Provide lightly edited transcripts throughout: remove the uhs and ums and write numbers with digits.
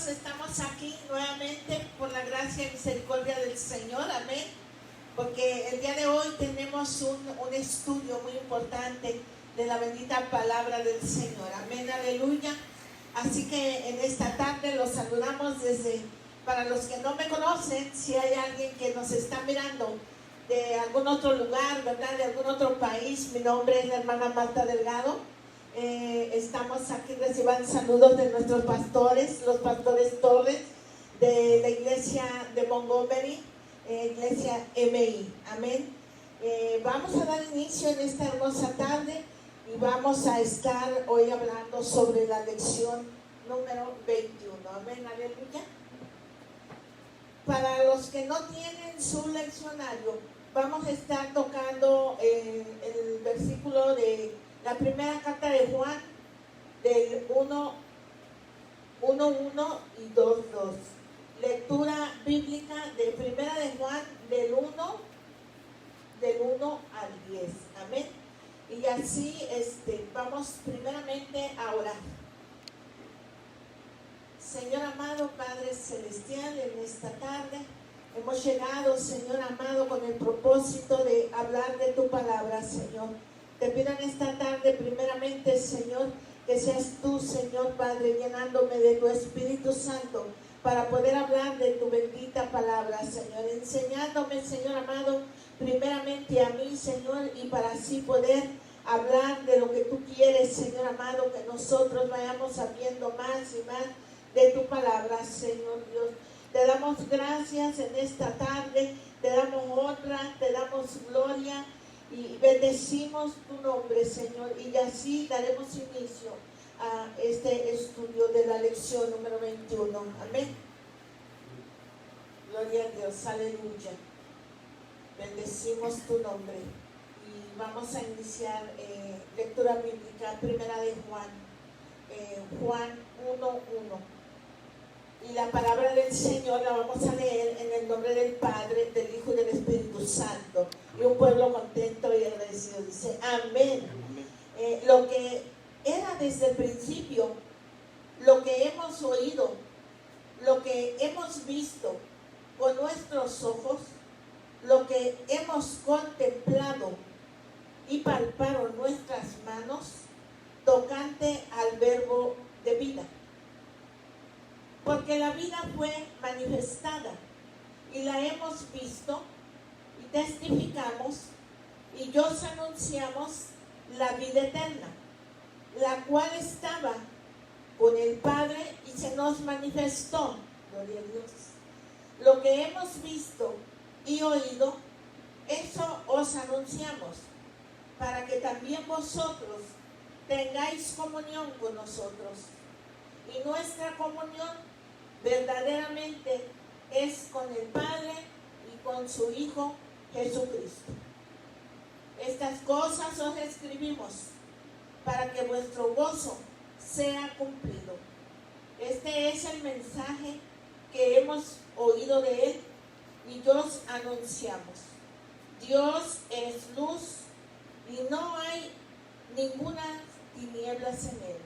hermanos, estamos aquí nuevamente por la gracia y misericordia del Señor, amén, porque el día de hoy tenemos un estudio muy importante de la bendita palabra del Señor, amén, aleluya. Así que en esta tarde los saludamos para los que no me conocen, si hay alguien que nos está mirando de algún otro lugar, ¿verdad?, de algún otro país, mi nombre es la hermana Marta Delgado. Estamos aquí, reciban saludos de nuestros pastores, los pastores Torres de la iglesia de Montgomery, iglesia MI, amén. Vamos a dar inicio en esta hermosa tarde y vamos a estar hoy hablando sobre la lección número 21, amén, aleluya. Para los que no tienen su leccionario, vamos a estar tocando el versículo de la primera carta de Juan, del 1:1 y 2:2. Lectura bíblica de primera de Juan, del 1 al 10. Amén. Y así vamos primeramente a orar. Señor amado, Padre Celestial, en esta tarde hemos llegado, Señor amado, con el propósito de hablar de tu palabra, Señor. Te pido en esta tarde, primeramente, Señor, que seas tú, Señor Padre, llenándome de tu Espíritu Santo para poder hablar de tu bendita palabra, Señor. Enseñándome, Señor amado, primeramente a mí, Señor, y para así poder hablar de lo que tú quieres, Señor amado, que nosotros vayamos sabiendo más y más de tu palabra, Señor Dios. Te damos gracias en esta tarde, te damos honra, te damos gloria y bendecimos tu nombre, Señor, y así daremos inicio a este estudio de la lección número 21. Amén. Gloria a Dios, aleluya. Bendecimos tu nombre y vamos a iniciar lectura bíblica, primera de Juan, Juan 1:1. Y la palabra del Señor la vamos a leer en el nombre del Padre, del Hijo y del Espíritu Santo. Y un pueblo contento y agradecido dice, amén. Lo que era desde el principio, lo que hemos oído, lo que hemos visto con nuestros ojos, lo que hemos contemplado y palparon nuestras manos, tocante al verbo de vida. Porque la vida fue manifestada y la hemos visto y testificamos y os anunciamos la vida eterna, la cual estaba con el Padre y se nos manifestó. Gloria a Dios. Lo que hemos visto y oído, eso os anunciamos, para que también vosotros tengáis comunión con nosotros. Y nuestra comunión verdaderamente es con el Padre y con su Hijo Jesucristo. Estas cosas os escribimos para que vuestro gozo sea cumplido. Este es el mensaje que hemos oído de Él y os anunciamos. Dios es luz y no hay ninguna tinieblas en Él.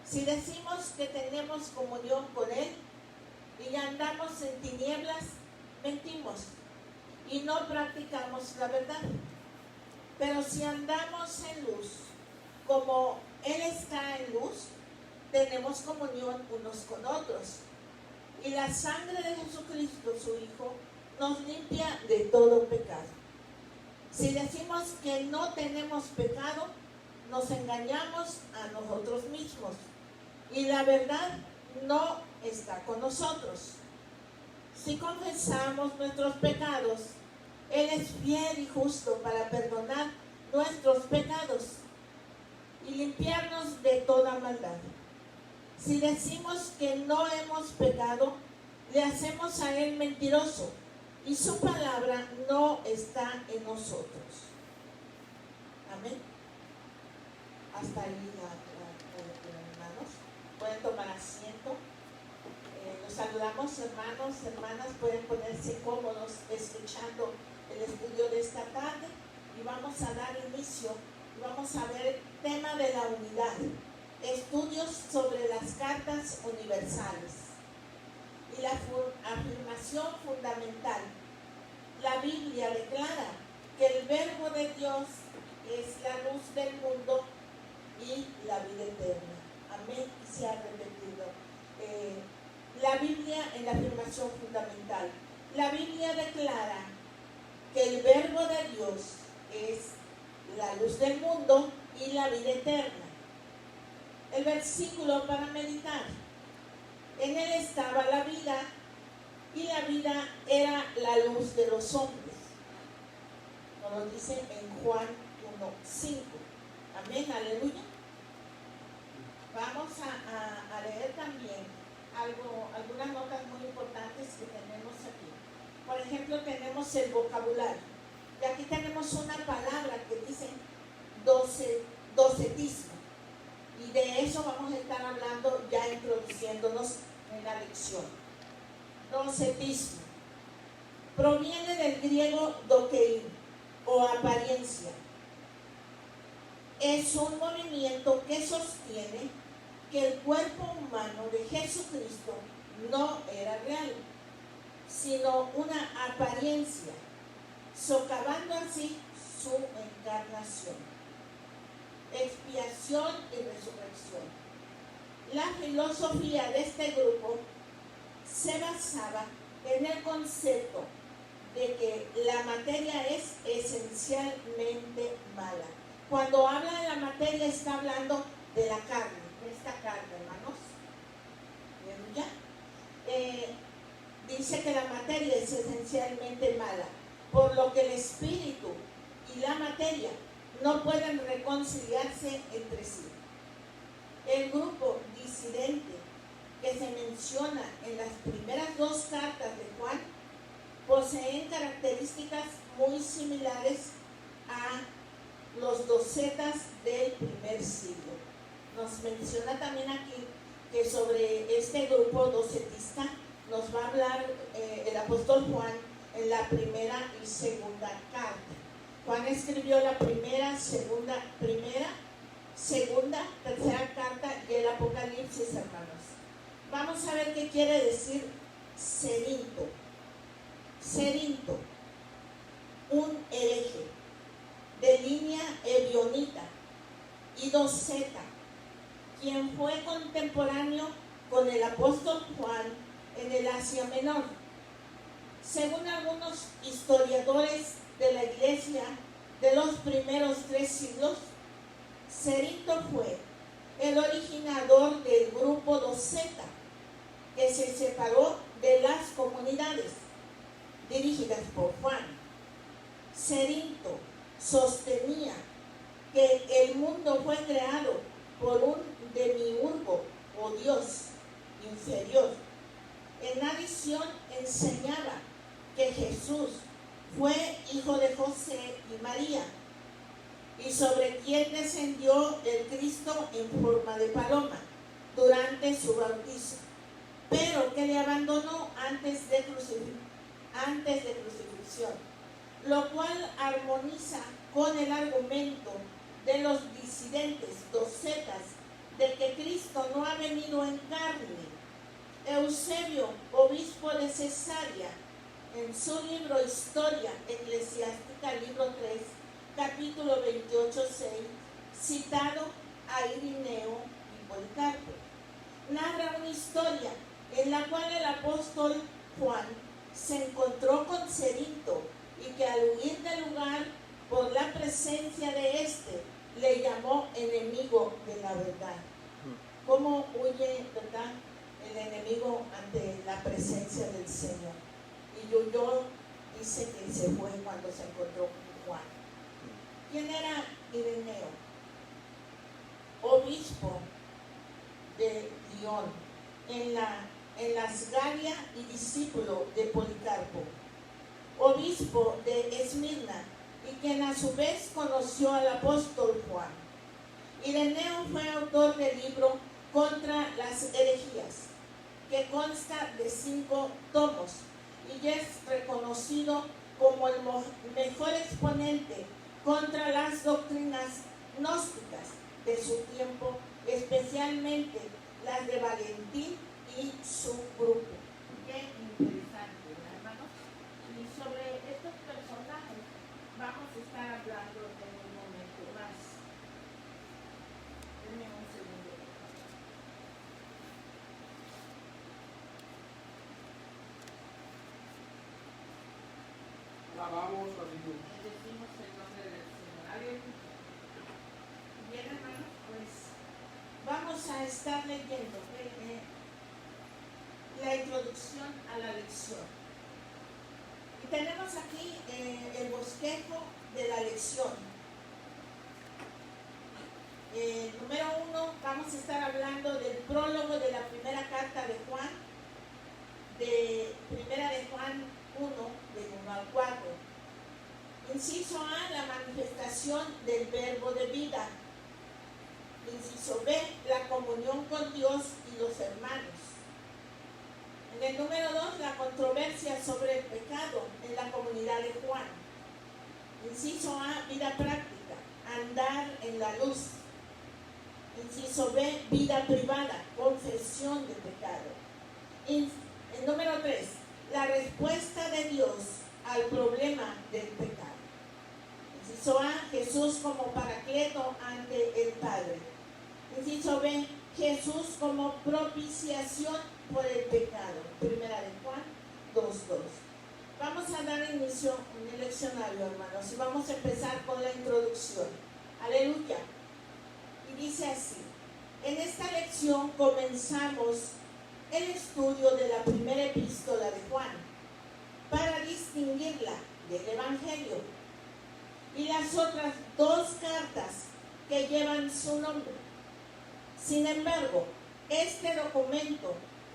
Si decimos que tenemos comunión con Él y andamos en tinieblas, mentimos y no practicamos la verdad. Pero si andamos en luz, como Él está en luz, tenemos comunión unos con otros. Y la sangre de Jesucristo, su Hijo, nos limpia de todo pecado. Si decimos que no tenemos pecado, nos engañamos a nosotros mismos y la verdad no está con nosotros. Si confesamos nuestros pecados, Él es fiel y justo para perdonar nuestros pecados y limpiarnos de toda maldad. Si decimos que no hemos pecado, le hacemos a Él mentiroso y su palabra no está en nosotros. Amén. Hasta ahí, hermanos. Pueden tomar asiento. Los saludamos, hermanos, hermanas. Pueden ponerse cómodos escuchando el estudio de esta tarde. Y vamos a dar inicio. Y vamos a ver el tema de la unidad. Estudios sobre las cartas universales. Y la afirmación fundamental. La Biblia declara que el verbo de Dios es la luz del mundo y la vida eterna. Amén. Y se ha repetido. La Biblia en la afirmación fundamental. La Biblia declara que el verbo de Dios es la luz del mundo y la vida eterna. El versículo para meditar. En él estaba la vida y la vida era la luz de los hombres. Nos lo dice en Juan 1:5. Amén, aleluya. Vamos a leer también algunas notas muy importantes que tenemos aquí. Por ejemplo, tenemos el vocabulario. Y aquí tenemos una palabra que dice docetismo. Y de eso vamos a estar hablando ya introduciéndonos en la lección. Docetismo. Proviene del griego dokein o apariencia. Es un movimiento que sostiene que el cuerpo humano de Jesucristo no era real, sino una apariencia, socavando así su encarnación, expiación y resurrección. La filosofía de este grupo se basaba en el concepto de que la materia es esencialmente mala. Cuando habla de la materia está hablando de la carne, de esta carne, hermanos. ¿Ya? Dice que la materia es esencialmente mala, por lo que el espíritu y la materia no pueden reconciliarse entre sí. El grupo disidente que se menciona en las primeras dos cartas de Juan poseen características muy similares a los docetas del primer siglo. Nos menciona también aquí que sobre este grupo docetista nos va a hablar el apóstol Juan en la primera y segunda carta. Juan escribió la primera, segunda, tercera carta y el Apocalipsis, hermanos. Vamos a ver qué quiere decir Cerinto. Cerinto, un hereje de línea ebionita y doceta, quien fue contemporáneo con el apóstol Juan en el Asia Menor. Según algunos historiadores de la iglesia de los primeros 3 siglos, Cerinto fue el originador del grupo doceta, que se separó de las comunidades dirigidas por Juan. Cerinto sostenía que el mundo fue creado por un demiurgo o Dios inferior. En adición, enseñaba que Jesús fue hijo de José y María, y sobre quien descendió el Cristo en forma de paloma durante su bautizo, pero que le abandonó antes de crucifixión, lo cual armoniza con el argumento de los disidentes docetas de que Cristo no ha venido en carne. Eusebio, obispo de Cesarea, en su libro Historia Eclesiástica, libro 3, capítulo 28:6, citado a Irineo y Policarpo, narra una historia en la cual el apóstol Juan se encontró con Cerinto y que al huir del lugar por la presencia de éste le llamó enemigo de la verdad. ¿Cómo huye, verdad, el enemigo ante la presencia del Señor? Y yo dice que se fue cuando se encontró con Juan. ¿Quién era Ireneo? Obispo de Lyon, en las Galia, y discípulo de Policarpo. Obispo de Esmirna, y quien a su vez conoció al apóstol Juan. Ireneo fue autor del libro Contra las herejías, que consta de 5 tomos y es reconocido como el mejor exponente contra las doctrinas gnósticas de su tiempo, especialmente las de Valentín y su grupo. Bien interesante, ¿verdad, hermanos? Y sobre estos personajes vamos a estar hablando en un momento más. Denme un segundo. Alabamos a Dios. Decimos el nombre del Señor. Aleluya. Bien, hermanos, pues vamos a estar leyendo la introducción a la lección. Y tenemos aquí el bosquejo de la lección. Número 1, vamos a estar hablando del prólogo de la primera carta de Juan, de primera de Juan 1, del 1 al 4. Inciso A, la manifestación del verbo de vida. Inciso B, la comunión con Dios y los hermanos. En el número 2, la controversia sobre el pecado en la comunidad de Juan. Inciso A, vida práctica, andar en la luz. Inciso B, vida privada, confesión de pecado. El número 3, la respuesta de Dios al problema del pecado. Inciso A, Jesús como paracleto ante el Padre. Inciso B, Jesús como propiciación por el pecado. Primera de Juan 2:2. Vamos a dar inicio en el leccionario, hermanos, y vamos a empezar con la introducción. Aleluya. Y dice así: en esta lección comenzamos el estudio de la primera epístola de Juan para distinguirla del Evangelio y las otras dos cartas que llevan su nombre. Sin embargo, este documento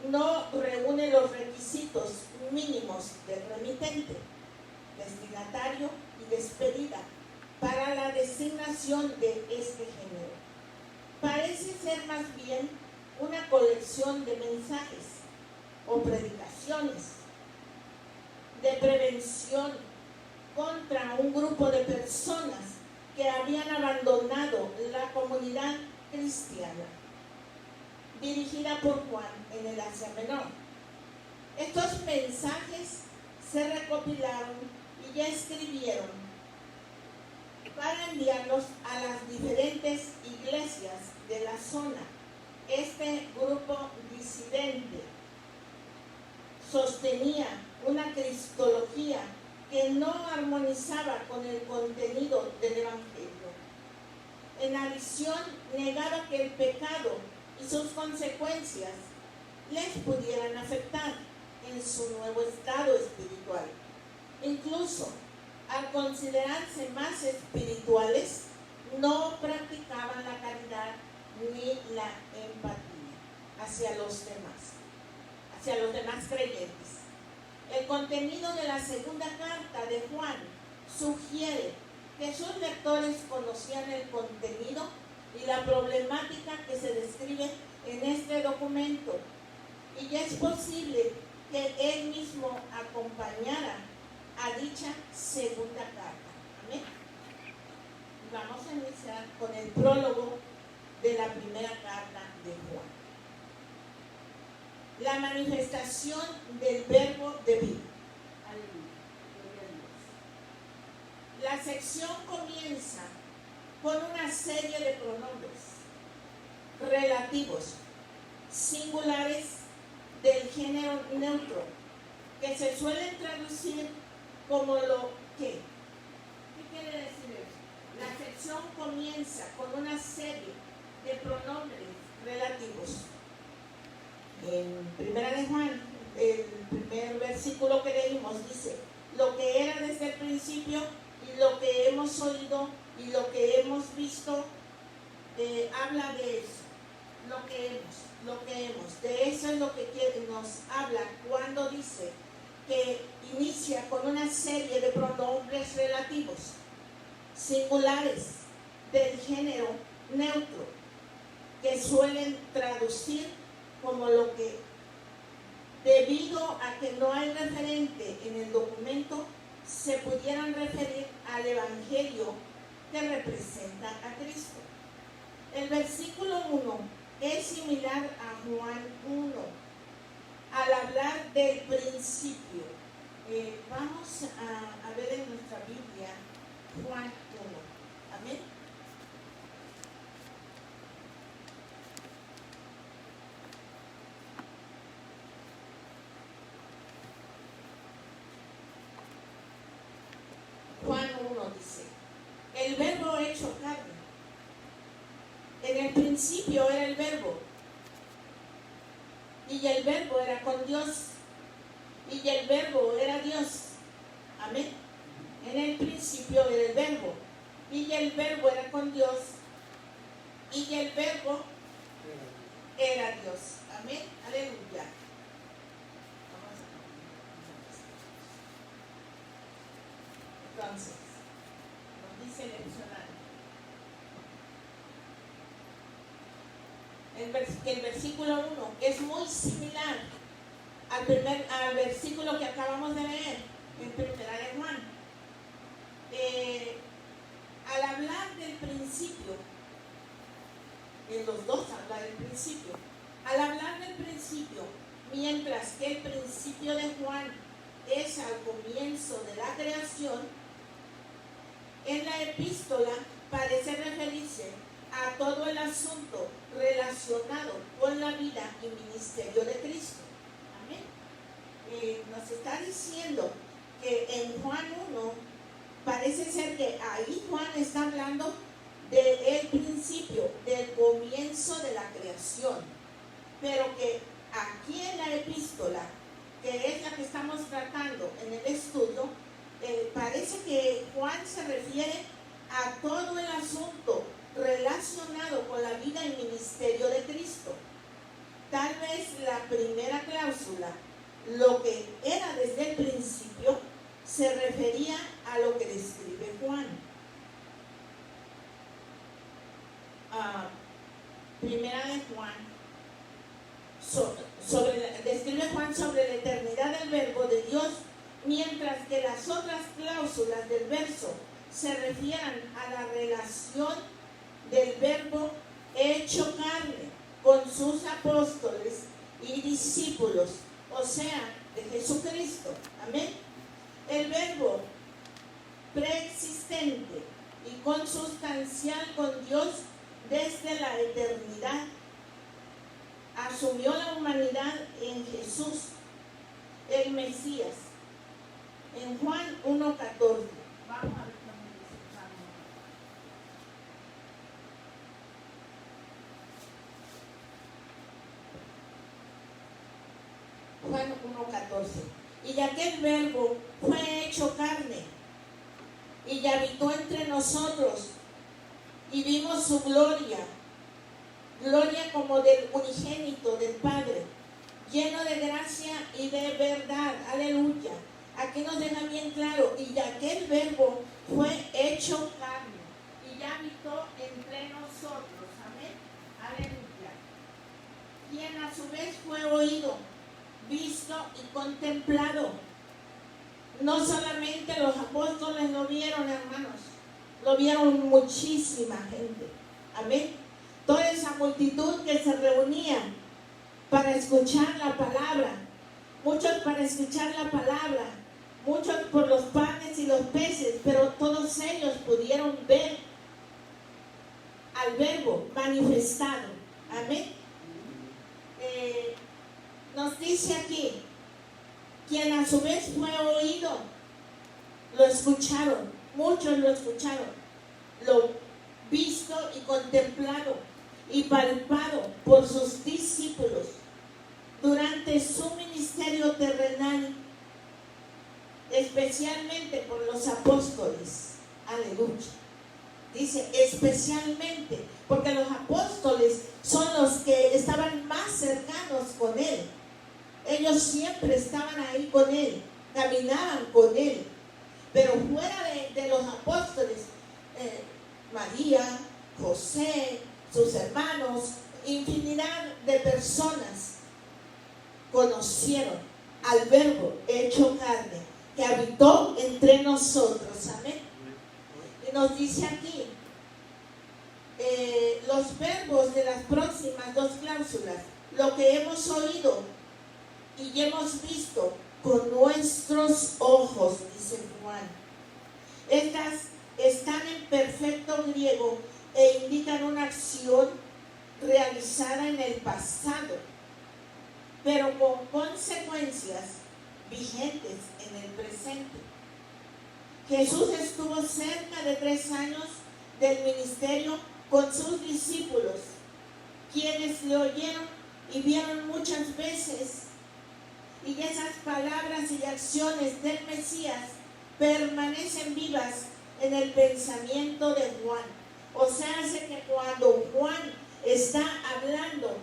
no reúne los requisitos mínimos del remitente, destinatario y despedida para la designación de este género. Parece ser más bien una colección de mensajes o predicaciones de prevención contra un grupo de personas que habían abandonado la comunidad cristiana, dirigida por Juan en el Asia Menor. Estos mensajes se recopilaron y ya escribieron para enviarlos a las diferentes iglesias de la zona. Este grupo disidente sostenía una cristología que no armonizaba con el contenido del Evangelio. En adición, negaba que el pecado y sus consecuencias les pudieran afectar en su nuevo estado espiritual. Incluso, al considerarse más espirituales, no practicaban la caridad ni la empatía hacia los demás creyentes. El contenido de la segunda carta de Juan sugiere que sus lectores conocían el contenido y la problemática que se describe en este documento, y es posible que él mismo acompañara a dicha segunda carta. Amén. Vamos a iniciar con el prólogo de la primera carta de Juan. La manifestación del verbo de vida. Aleluya. Gloria a Dios. La sección comienza con una serie de pronombres relativos, singulares del género neutro, que se suelen traducir como lo que. ¿Qué quiere decir eso? La sección comienza con una serie de pronombres relativos. En primera de Juan, el primer versículo que leímos dice: lo que era desde el principio y lo que hemos oído y lo que hemos visto, habla de eso. Lo que hemos. De eso es lo que nos habla cuando dice que inicia con una serie de pronombres relativos, singulares del género neutro, que suelen traducir como lo que, debido a que no hay referente en el documento, se pudieran referir al Evangelio que representa a Cristo. El versículo 1 es similar a Juan 1, al hablar del principio. Vamos a ver en nuestra Biblia Juan 1. Amén. Juan 1 dice: el verbo hecho carne. En el principio era el verbo, y el verbo era con Dios, y el verbo era Dios. Amén. En el principio era el verbo, y el verbo era con Dios, y el verbo era Dios. Amén. Aleluya. Entonces, nos dice el diccionario. El versículo 1 es muy similar al versículo que acabamos de leer en Primera de Juan. Al hablar del principio, en los dos habla del principio. Al hablar del principio, mientras que el principio de Juan es al comienzo de la creación, en la epístola parece referirse a todo el asunto relacionado con la vida y ministerio de Cristo. Amén. Nos está diciendo que en Juan 1 parece ser que ahí Juan está hablando del principio, del comienzo de la creación, pero que aquí en la epístola, que es la que estamos tratando en el estudio, parece que Juan se refiere a todo el asunto relacionado con la vida y ministerio de Cristo. Tal vez la primera cláusula, lo que era desde el principio, se refería a lo que describe Juan. Primera de Juan, describe Juan sobre la eternidad del verbo de Dios, mientras que las otras cláusulas del verso se refieran a la relación del verbo hecho carne con sus apóstoles y discípulos, o sea, de Jesucristo. Amén. El verbo preexistente y consustancial con Dios desde la eternidad asumió la humanidad en Jesús, el Mesías. En Juan 1:14. Vamos a ver. Juan 1:14. Y aquel verbo fue hecho carne y habitó entre nosotros, y vimos su gloria, gloria como del unigénito del Padre, lleno de gracia y de verdad. Aleluya. Aquí nos deja bien claro: y aquel verbo fue hecho carne y habitó entre nosotros. Amén. Aleluya. Quien a su vez fue oído, visto y contemplado. No solamente los apóstoles lo vieron, hermanos, lo vieron muchísima gente. Amén. Toda esa multitud que se reunía para escuchar la palabra, muchos para escuchar la palabra, muchos por los panes y los peces, pero todos ellos pudieron ver al verbo manifestado. Amén. Nos dice aquí: quien a su vez fue oído, lo escucharon, muchos lo escucharon, lo visto y contemplado y palpado por sus discípulos durante su ministerio terrenal, especialmente por los apóstoles. Aleluya. Dice especialmente, porque los apóstoles son los que estaban más cercanos con él. Ellos siempre estaban ahí con él, caminaban con él. Pero fuera de los apóstoles, María, José, sus hermanos, infinidad de personas conocieron al verbo hecho carne, que habitó entre nosotros. Amén. Y nos dice aquí los verbos de las próximas dos cláusulas: lo que hemos oído y hemos visto con nuestros ojos, dice Juan. Estas están en perfecto griego e indican una acción realizada en el pasado, pero con consecuencias vigentes en el presente. Jesús estuvo cerca de 3 años del ministerio con sus discípulos, quienes le oyeron y vieron muchas veces. Y esas palabras y acciones del Mesías permanecen vivas en el pensamiento de Juan. O sea, hace que cuando Juan está hablando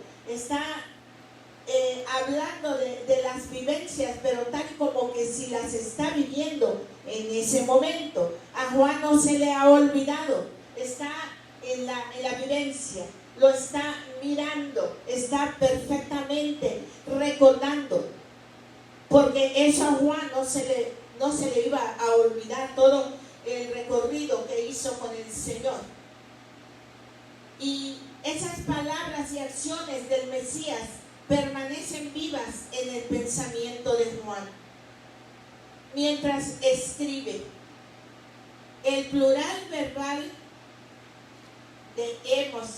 de las vivencias, pero tal como que si las está viviendo en ese momento. A Juan no se le ha olvidado, está en la vivencia, lo está mirando, está perfectamente recordando, porque eso a Juan no se le iba a olvidar todo el recorrido que hizo con el Señor. Y esas palabras y acciones del Mesías permanecen vivas en el pensamiento de Juan mientras escribe. El plural verbal de hemos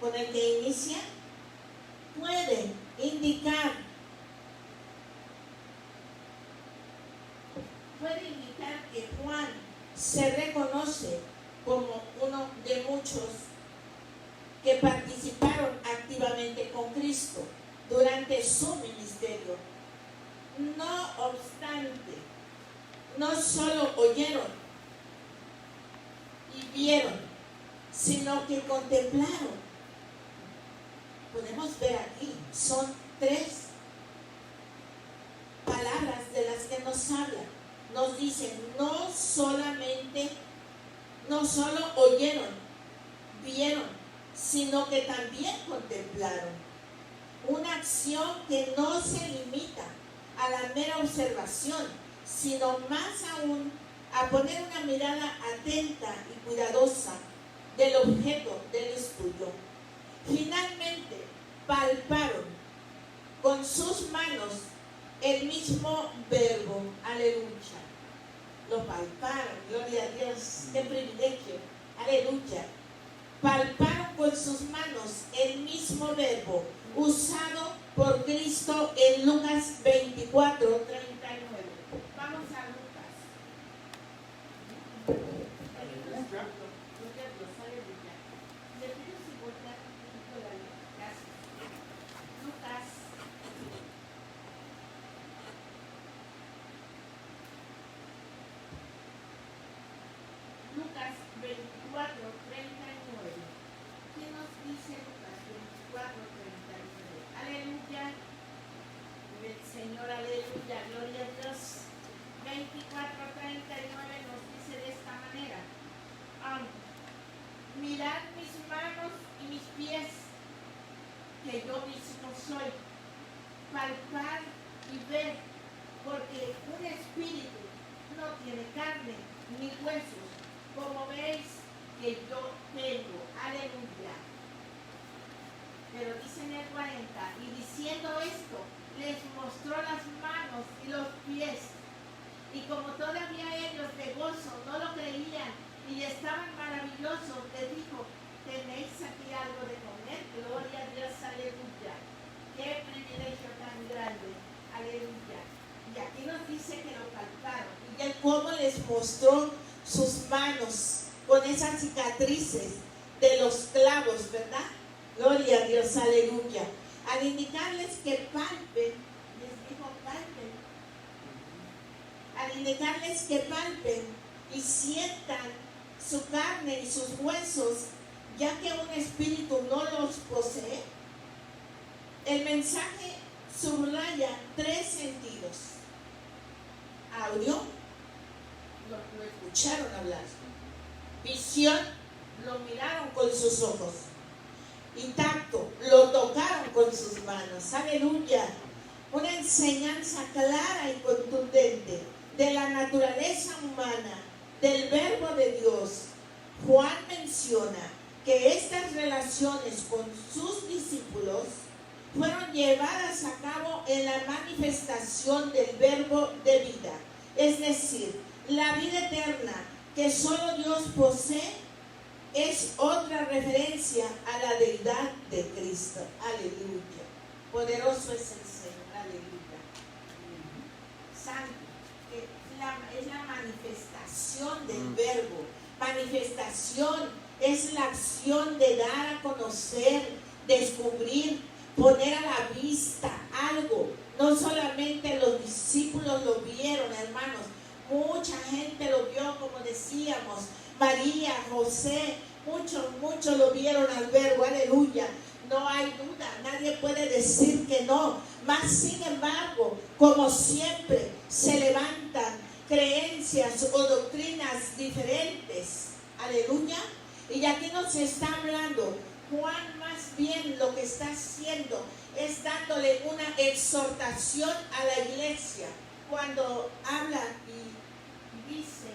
con el que inicia puede indicar que Juan se reconoce como uno de muchos que participaron activamente con Cristo durante su ministerio. No obstante, no solo oyeron y vieron, sino que contemplaron. Podemos ver aquí, son 3 palabras de las que nos hablan. Nos dicen, no solo oyeron, vieron, sino que también contemplaron. Una acción que no se limita a la mera observación, sino más aún a poner una mirada atenta y cuidadosa del objeto del estudio. Finalmente, palparon con sus manos el mismo verbo, aleluya. Lo palparon, gloria a Dios, qué privilegio, aleluya. Palparon con sus manos el mismo verbo usado por Cristo en Lucas 24:39. Vamos a Lucas. Lucas 24:39. ¿Qué nos dice Lucas 24:39? Aleluya. El Señor, aleluya, gloria a Dios. 24:39 nos dice de esta manera: mirad mis manos y mis pies, que yo mismo soy. Palpar y ver, porque un espíritu no tiene carne ni huesos, como veis que yo tengo. Aleluya. Pero dice en el 40, y diciendo esto, les mostró las manos y los pies. Y como todavía ellos de gozo no lo creían y estaban maravillosos, les dijo: ¿tenéis aquí algo de comer? Gloria a Dios, aleluya. Qué privilegio tan grande, aleluya. Y aquí nos dice que lo palparon. Y él cómo les mostró sus manos con esas cicatrices de los clavos, ¿verdad? Gloria a Dios, aleluya. Al indicarles que palpen, les dijo palpen. Al indicarles que palpen y sientan su carne y sus huesos, ya que un espíritu no los posee, el mensaje subraya 3 sentidos. Audio, lo escucharon hablar. Visión, lo miraron con sus ojos. Y tacto, lo tocaron con sus manos. Aleluya. Una enseñanza clara y contundente de la naturaleza humana, del verbo de Dios. Juan menciona que estas relaciones con sus discípulos fueron llevadas a cabo en la la manifestación del verbo de vida. Es decir, la vida eterna que solo Dios posee es otra referencia a la deidad de Cristo. Aleluya. Poderoso es el Señor. Aleluya. Santo. Es la manifestación del verbo. Manifestación es la acción de dar a conocer, descubrir, poner a la vista algo. No solamente los discípulos lo vieron, hermanos. Mucha gente lo vio, como decíamos. María, José, muchos lo vieron al verbo. Aleluya. No hay duda, nadie puede decir que no. Mas sin embargo, como siempre, se levantan creencias o doctrinas diferentes. Aleluya. Y aquí nos está hablando Juan, más bien lo que está haciendo es dándole una exhortación a la iglesia cuando habla y dice: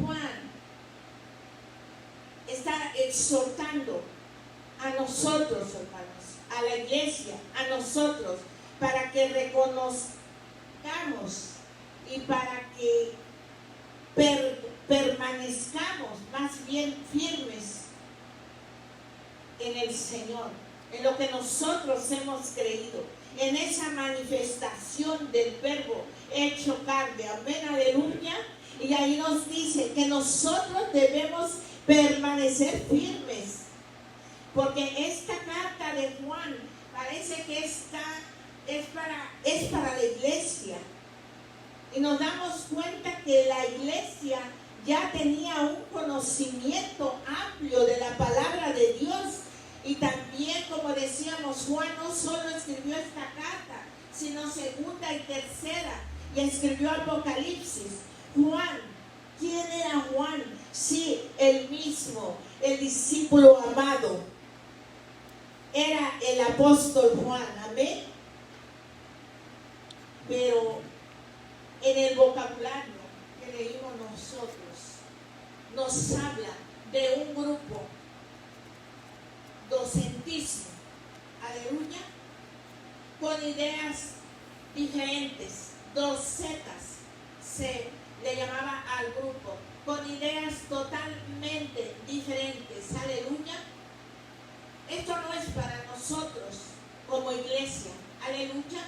Juan está exhortando a nosotros, hermanos, a la iglesia, a nosotros, para que reconozcamos y para que permanezcamos más bien firmes en el Señor, en lo que nosotros hemos creído, en esa manifestación del verbo hecho carne. Amén, aleluya. Y ahí nos dice que nosotros debemos permanecer firmes, porque esta carta de Juan parece que es para la iglesia. Y nos damos cuenta que la iglesia ya tenía un conocimiento amplio de la palabra de Dios. Y también, como decíamos, Juan no solo escribió esta carta, sino segunda y tercera, y escribió Apocalipsis. Juan, ¿quién era Juan? Sí, el mismo, el discípulo amado. Era el apóstol Juan, amén. Pero en el vocabulario que leímos nosotros, nos habla de un grupo docentismo, aleluya, con ideas diferentes. Docetas se le llamaba al grupo, con ideas totalmente diferentes, aleluya. Esto no es para nosotros como iglesia, aleluya.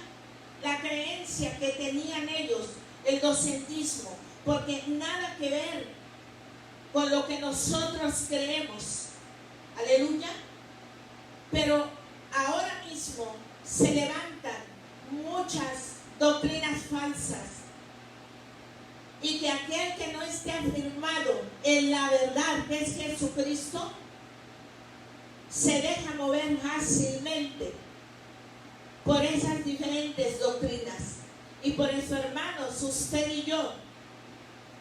La creencia que tenían ellos, el docentismo, porque nada que ver con lo que nosotros creemos, aleluya. Pero ahora mismo se levantan muchas doctrinas falsas, y que aquel que no esté afirmado en la verdad que es Jesucristo se deja mover fácilmente por esas diferentes doctrinas. Y por eso, hermanos, usted y yo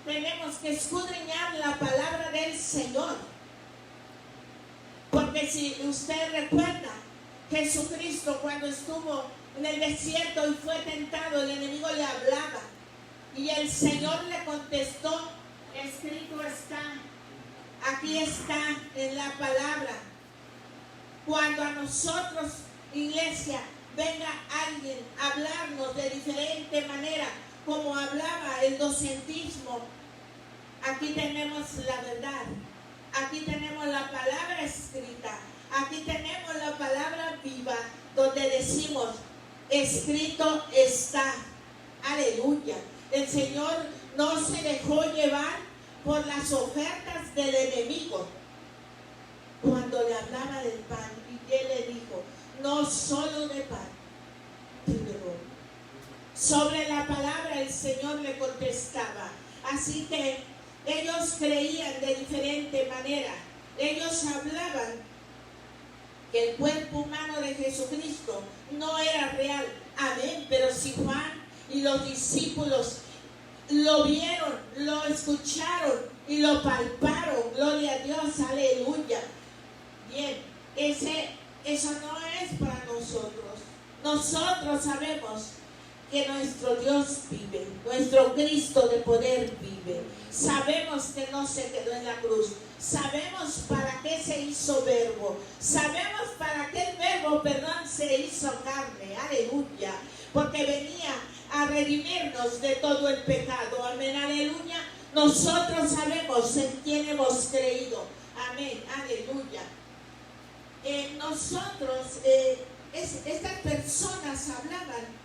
tenemos que escudriñar la palabra del Señor. Porque si usted recuerda, Jesucristo cuando estuvo en el desierto y fue tentado, el enemigo le hablaba. Y el Señor le contestó: escrito está, aquí está en la palabra. Cuando a nosotros, iglesia, venga alguien a hablarnos de diferente manera, como hablaba el docentismo, aquí tenemos la verdad, aquí tenemos la palabra escrita, aquí tenemos la palabra viva, donde decimos: escrito está. Aleluya. El Señor no se dejó llevar por las ofertas del enemigo. Cuando le hablaba del pan, y él le dijo: no solo de pan, pero sobre la palabra el Señor le contestaba. Así que ellos creían de diferente manera. Ellos hablaban que el cuerpo humano de Jesucristo no era real. Amén. Pero si Juan y los discípulos lo vieron, lo escucharon y lo palparon, gloria a Dios, aleluya. Bien, eso no es para nosotros. Nosotros sabemos que nuestro Dios vive, nuestro Cristo de poder vive. Sabemos que no se quedó en la cruz. Sabemos para qué se hizo verbo. Sabemos para qué el verbo, perdón, se hizo carne. Aleluya. Porque venía a redimirnos de todo el pecado. Amén, aleluya. Nosotros sabemos en quién hemos creído. Amén, aleluya. Estas personas hablaban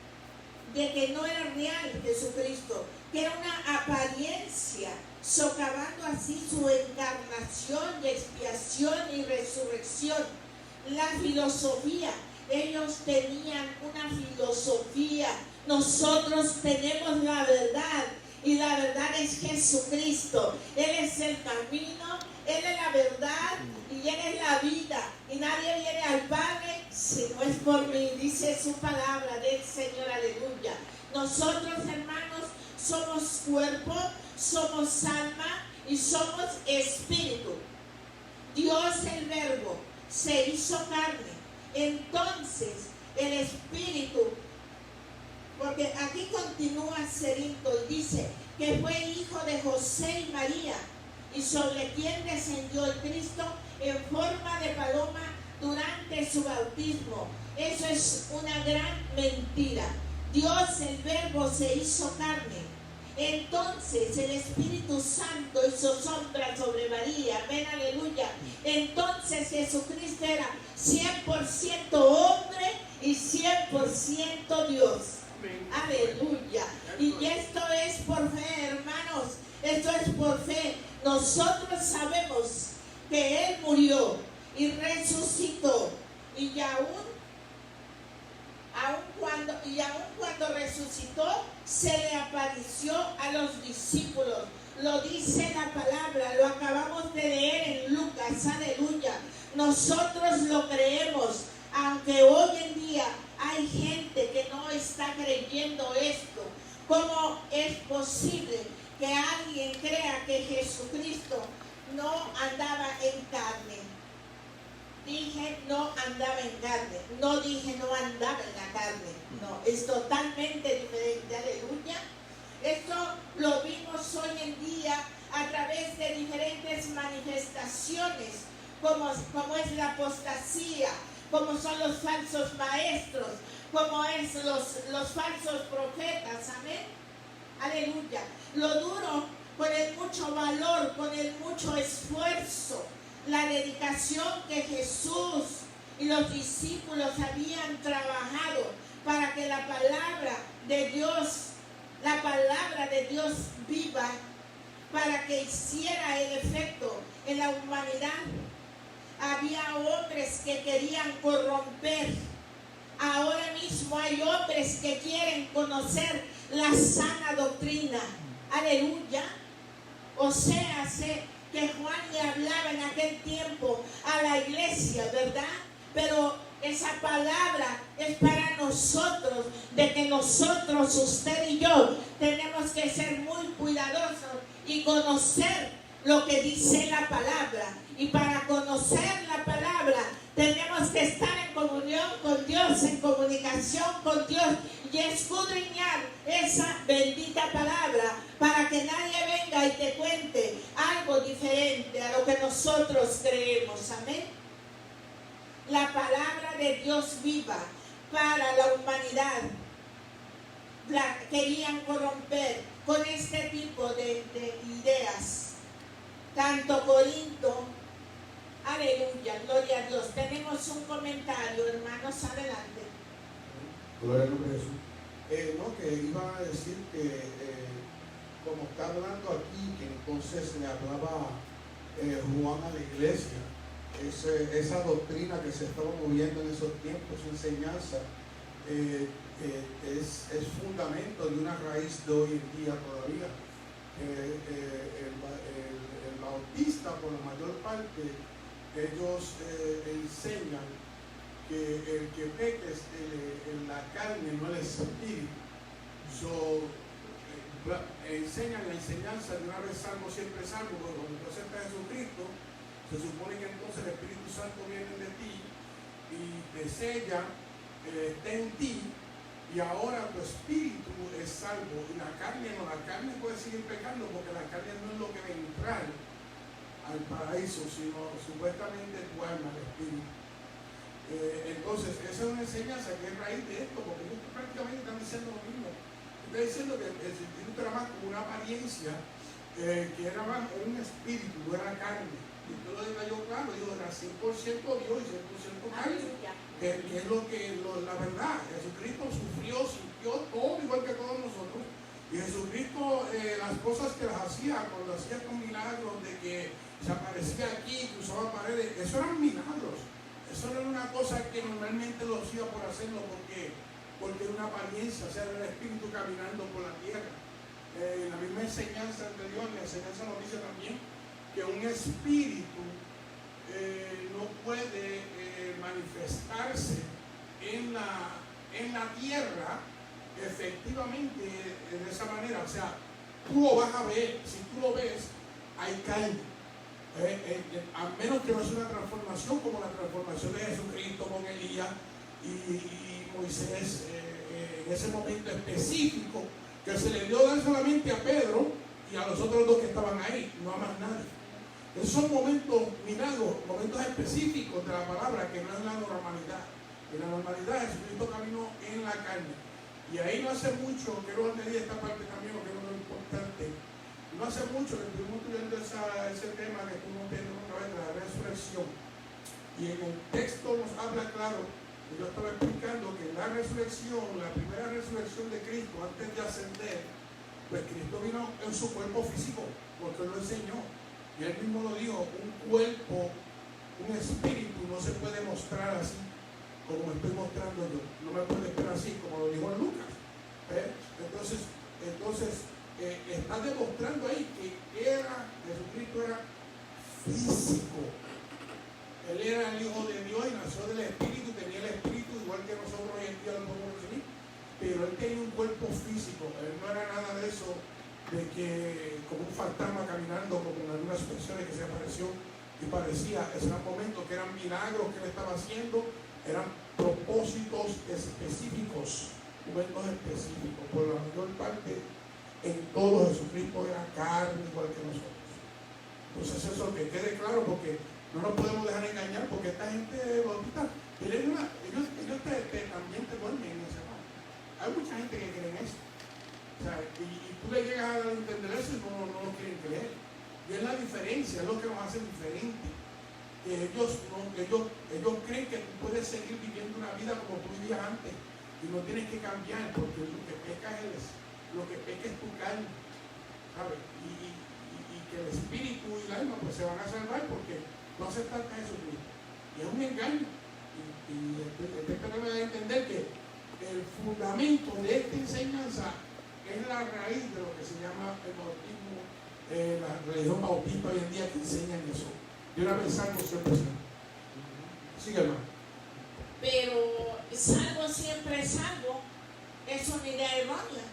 de que no era real Jesucristo, que era una apariencia, socavando así su encarnación y expiación y resurrección. La filosofía, ellos tenían una filosofía. Nosotros tenemos la verdad, y la verdad es Jesucristo. Él es el camino, Él es la verdad y Él es la vida. Y nadie viene al Padre si no es por mí, dice su palabra del Señor, aleluya. Nosotros, hermanos, somos cuerpo, somos alma y somos espíritu. Dios, el verbo, se hizo carne. Entonces, el espíritu, porque aquí continúa Cerinto y dice que fue hijo de José y María, y sobre quien descendió el Cristo en forma de paloma durante su bautismo. Eso es una gran mentira. Dios, el verbo, se hizo carne. Entonces el Espíritu Santo hizo sombra sobre María. Ven, aleluya. Entonces Jesucristo era 100% hombre y 100% Dios. Aleluya. Y esto es por fe, hermanos. Esto es por fe. Nosotros sabemos que Él murió y resucitó. Y aún cuando resucitó, se le apareció a los discípulos. Lo dice la palabra, lo acabamos de leer en Lucas, aleluya. Nosotros lo creemos, aunque hoy en día hay gente que no está creyendo esto. ¿Cómo es posible que alguien crea que Jesucristo no andaba en carne? Dije no andaba en carne, no dije no andaba en la carne, no, es totalmente diferente, aleluya. Esto lo vimos hoy en día a través de diferentes manifestaciones, como es la apostasía, como son los falsos maestros, como es los falsos profetas, amén, aleluya. Lo duro, con el mucho valor, con el mucho esfuerzo, la dedicación que Jesús y los discípulos habían trabajado para que la palabra de Dios viva, para que hiciera el efecto en la humanidad. Había hombres que querían corromper. Ahora mismo hay hombres que quieren conocer la sana doctrina. Aleluya. O sea, que Juan le hablaba en aquel tiempo a la iglesia, ¿verdad? Pero esa palabra es para nosotros, de que nosotros, usted y yo, tenemos que ser muy cuidadosos y conocer lo que dice la palabra. Y para conocer la palabra, tenemos que estar en comunión con Dios, en comunicación con Dios, y escudriñar esa bendita palabra para que nadie venga y te cuente algo diferente a lo que nosotros creemos. Amén. La palabra de Dios viva para la humanidad. La querían corromper con este tipo de ideas. Tanto Corinto, aleluya, gloria a Dios. Tenemos un comentario, hermanos, adelante. Gloria al nombre de Jesús. No, que iba a decir que como está hablando aquí, que entonces le hablaba Juan a la iglesia, esa doctrina que se estaba moviendo en esos tiempos, su enseñanza, es fundamento de una raíz de hoy en día todavía. El bautista, por la mayor parte, ellos enseñan que el que peque en la carne, no el espíritu. Enseñan la enseñanza de una vez salvo, siempre salvo, cuando te presenta Jesucristo, se supone que entonces el Espíritu Santo viene de ti y te sella, está en ti, y ahora tu espíritu es salvo, y la carne no, la carne puede seguir pecando porque la carne no es lo que va a entrar al paraíso, sino supuestamente tu alma, el espíritu. Entonces, esa es una enseñanza que es raíz de esto, porque ellos prácticamente están diciendo lo mismo. Están diciendo que el espíritu era más como una apariencia, que era más un espíritu, no era carne. Y tú lo digo yo claro, digo, era 100% Dios y 100% carne. Que es la verdad. Jesucristo sufrió, sintió todo igual que todos nosotros. Y Jesucristo, las cosas que las hacía, cuando hacía con milagros, de que se aparecía aquí, cruzaba paredes, eso eran milagros. Eso no era una cosa que normalmente lo hacía por hacerlo porque era una apariencia, o sea, era el espíritu caminando por la tierra. La misma enseñanza de Dios, la enseñanza nos dice también que un espíritu no puede manifestarse en la tierra efectivamente de esa manera. O sea, tú lo vas a ver, si tú lo ves, hay carne. A menos que no sea una transformación como la transformación de Jesucristo con Elías y Moisés en ese momento específico que se le dio dar solamente a Pedro y a los otros dos que estaban ahí, no a más nadie. Esos son momentos milagros, momentos específicos de la palabra que no es la normalidad. En la normalidad Jesucristo caminó en la carne. Y ahí no hace mucho, quiero añadir esta parte también, porque es lo importante. No hace mucho que estuvimos viendo ese tema que estuvimos viendo otra vez de la resurrección. Y en el texto nos habla claro, y yo estaba explicando que la resurrección, la primera resurrección de Cristo antes de ascender, pues Cristo vino en su cuerpo físico, porque Él lo enseñó. Y Él mismo lo dijo, un cuerpo, un espíritu no se puede mostrar así, como me estoy mostrando yo. No me puede ver así, como lo dijo Lucas. Entonces, está demostrando ahí que Jesucristo era físico. Él era el Hijo de Dios y nació del Espíritu, tenía el Espíritu igual que nosotros hoy en día lo podemos recibir, pero él tenía un cuerpo físico. Él no era nada de eso, de que como un fantasma caminando, como en algunas ocasiones que se apareció y parecía. Esos eran momentos que eran milagros que él estaba haciendo, eran propósitos específicos, momentos específicos. Por la mayor parte, en todo Jesucristo era carne igual que nosotros. Entonces eso que quede claro, porque no nos podemos dejar engañar, porque esta gente bautista, ellos también te duermen en ese mal. Hay mucha gente que cree en eso. O sea, y tú le llegas a entender eso y no lo quieren creer. Y es la diferencia, es lo que nos hace diferentes. Que ellos creen que tú puedes seguir viviendo una vida como tú vivías antes y no tienes que cambiar, porque lo que peca es tu carne, ¿sabes? Y que el espíritu y el alma pues se van a salvar porque no aceptan a Jesucristo. Y es un engaño. Y esto me da a entender que el fundamento de esta enseñanza es la raíz de lo que se llama el bautismo, la religión bautista hoy en día que enseñan eso. De una vez salvo siempre salvo. Sigue, hermano. Pero salvo siempre salvo es una idea errónea.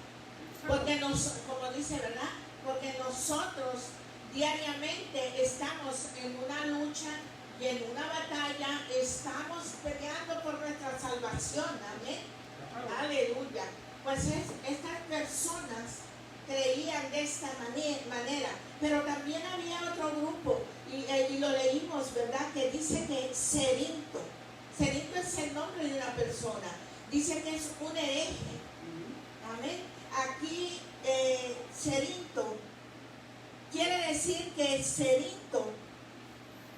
Porque como dice, ¿verdad? Porque nosotros diariamente estamos en una lucha y en una batalla, estamos peleando por nuestra salvación, amén. Aleluya. Pues estas personas creían de esta manera, pero también había otro grupo, y lo leímos, ¿verdad? Que dice que Cerinto es el nombre de una persona, dice que es un hereje, amén. Aquí Cerinto quiere decir que Cerinto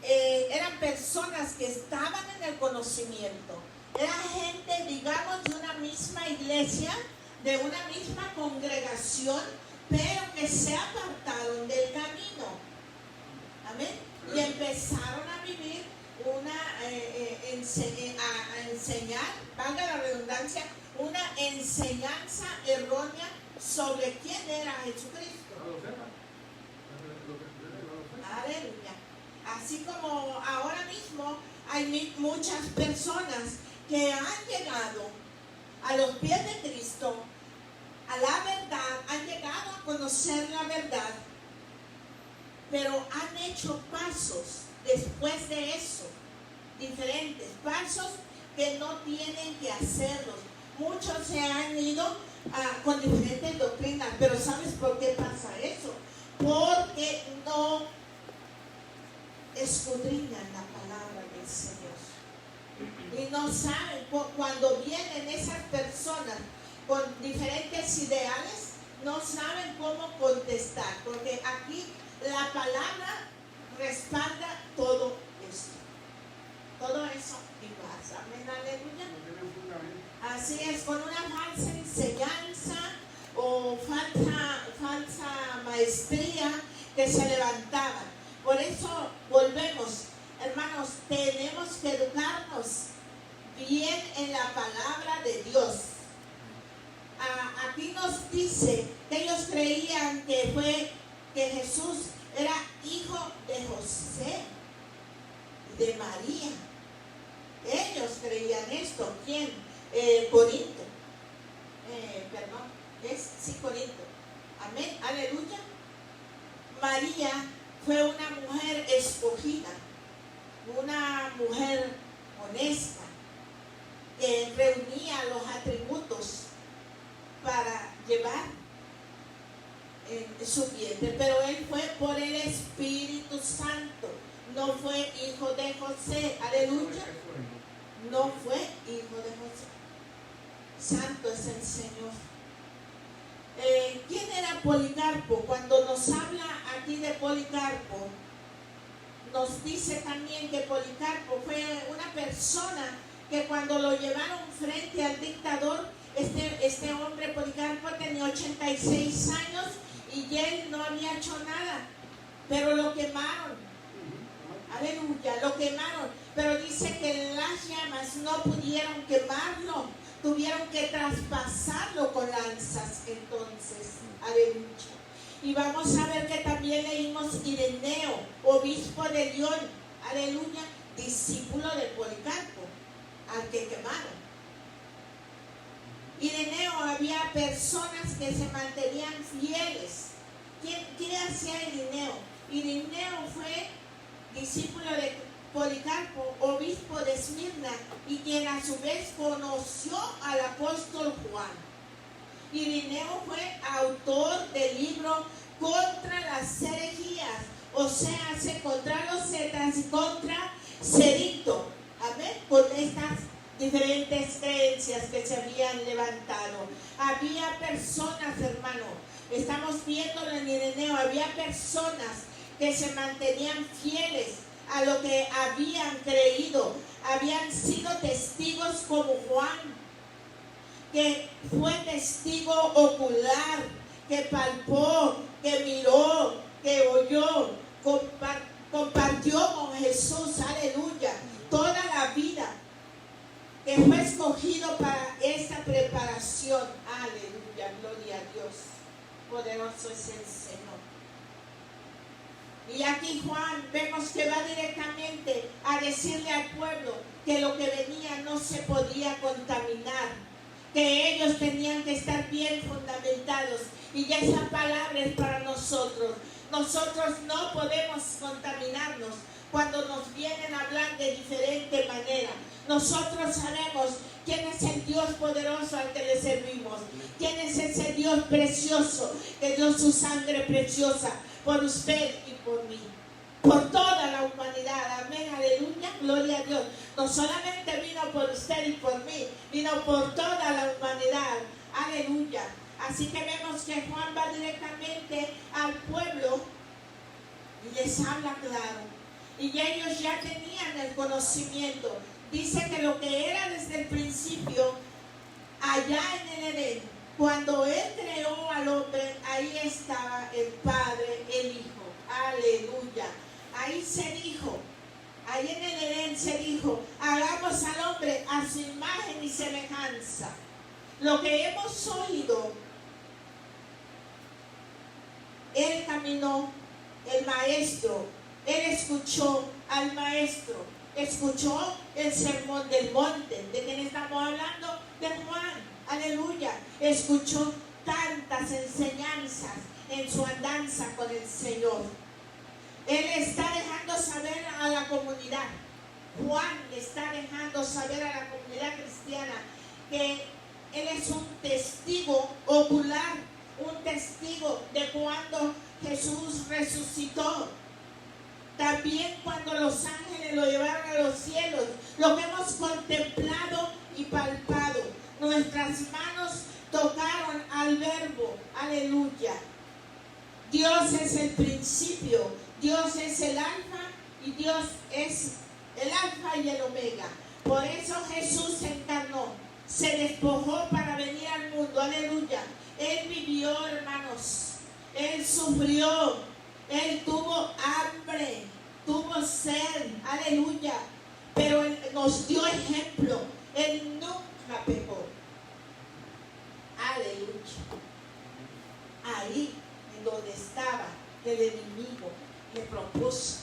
eran personas que estaban en el conocimiento, era gente, digamos, de una misma iglesia, de una misma congregación, pero que se apartaron del camino, amén, y empezaron a vivir a enseñar, valga la redundancia, una enseñanza errónea sobre quién era Jesucristo. Aleluya. Así como ahora mismo hay muchas personas que han llegado a los pies de Cristo, a la verdad, han llegado a conocer la verdad, pero han hecho pasos después de eso, diferentes pasos que no tienen que hacerlos, muchos se han ido con diferentes doctrinas, pero ¿sabes por qué pasa eso? Porque no escudriñan la palabra del Señor. Y no saben, cuando vienen esas personas con diferentes ideales, no saben cómo contestar, porque aquí la palabra respalda todo esto. Todo eso y pasa. Amén, aleluya. Así es, con una falsa enseñanza o falsa maestría que se levantaban. Por eso volvemos, hermanos, tenemos que educarnos bien en la palabra de Dios. Aquí nos dice que ellos creían que Jesús era hijo de José, de María. Ellos creían esto. ¿Quién? Corinto. Corinto. Amén, aleluya. María fue una mujer escogida, una mujer honesta, que reunía los atributos para llevar en su vientre, pero él fue por el Espíritu Santo, no fue hijo de José, aleluya, no fue hijo de José. Santo es el Señor. ¿Quién era Policarpo? Cuando nos habla aquí de Policarpo, nos dice también que Policarpo fue una persona que cuando lo llevaron frente al dictador, este hombre Policarpo tenía 86 años y él no había hecho nada, pero lo quemaron. Aleluya, lo quemaron, pero dice que las llamas no pudieron quemarlo, tuvieron que traspasarlo con lanzas. Entonces, aleluya. Y vamos a ver que también leímos Ireneo, obispo de León, aleluya, discípulo de Policarpo, al que quemaron. Ireneo, había personas que se mantenían fieles. ¿Quién hacía Ireneo? Ireneo fue discípulo de Policarpo, obispo de Esmirna, y quien a su vez conoció al apóstol Juan. Ireneo fue autor del libro Contra las herejías, o sea, contra los cetas y contra Cerito. Amén, con estas diferentes creencias que se habían levantado. Había personas, hermano, estamos viéndolo en Ireneo, había personas que se mantenían fieles a lo que habían creído, habían sido testigos como Juan, que fue testigo ocular, que palpó, que miró, que oyó, compartió con Jesús, aleluya, toda la vida, que fue escogido para esta preparación. Aleluya, gloria a Dios, poderoso es el Señor. Y aquí Juan vemos que va directamente a decirle al pueblo que lo que venía no se podía contaminar, que ellos tenían que estar bien fundamentados. Y esa palabra es para nosotros. Nosotros no podemos contaminarnos cuando nos vienen a hablar de diferente manera. Nosotros sabemos quién es el Dios poderoso al que le servimos, quién es ese Dios precioso que dio su sangre preciosa por usted y por mí, por toda la humanidad. Amén, aleluya, gloria a Dios. No solamente vino por usted y por mí, vino por toda la humanidad. Aleluya. Así que vemos que Juan va directamente al pueblo y les habla claro. Y ellos ya tenían el conocimiento. Dice que lo que era desde el principio, allá en el Edén, cuando Él creó al hombre, ahí estaba el Padre, el Hijo. Aleluya. Ahí se dijo, ahí en el Edén se dijo, hagamos al hombre a su imagen y semejanza. Lo que hemos oído, Él caminó, el maestro, Él escuchó al maestro, escuchó el sermón del monte. ¿De quién estamos hablando? De Juan. Aleluya. Escuchó tantas enseñanzas en su andanza con el Señor. Él está dejando saber a la comunidad, Juan le está dejando saber a la comunidad cristiana que Él es un testigo ocular, un testigo de cuando Jesús resucitó. También cuando los ángeles lo llevaron a los cielos, lo que hemos contemplado y palpado. Nuestras manos tocaron al Verbo, aleluya. Dios es el principio, Dios es el alfa y Dios es el alfa y el omega. Por eso Jesús se encarnó, se despojó para venir al mundo, aleluya. Él vivió, hermanos, Él sufrió, Él tuvo hambre, tuvo sed, aleluya. Pero Él nos dio ejemplo, Él nunca pecó, aleluya. Ahí en donde estaba el enemigo le propuso,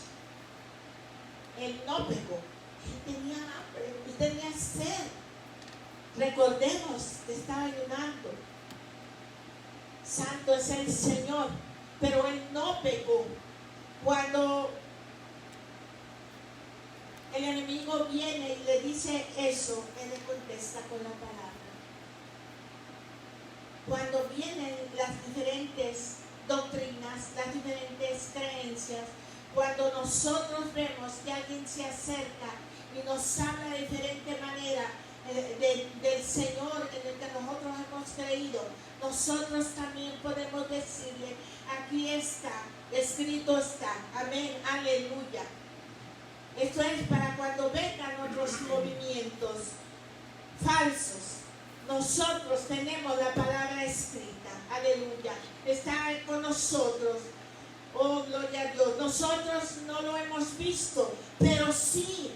Él no pecó, Él tenía hambre, Él tenía sed. Recordemos que estaba ayunando. Santo es el Señor, pero Él no pecó. Cuando el enemigo viene y le dice eso, Él le contesta con la palabra. Cuando vienen las diferentes doctrinas, las diferentes creencias, cuando nosotros vemos que alguien se acerca y nos habla de diferente manera del Señor en el que nosotros hemos creído, nosotros también podemos decirle, aquí está, escrito está, amén, aleluya. Esto es para cuando vengan otros movimientos falsos. Nosotros tenemos la palabra escrita, aleluya, está con nosotros. Oh, gloria a Dios. Nosotros no lo hemos visto, pero sí,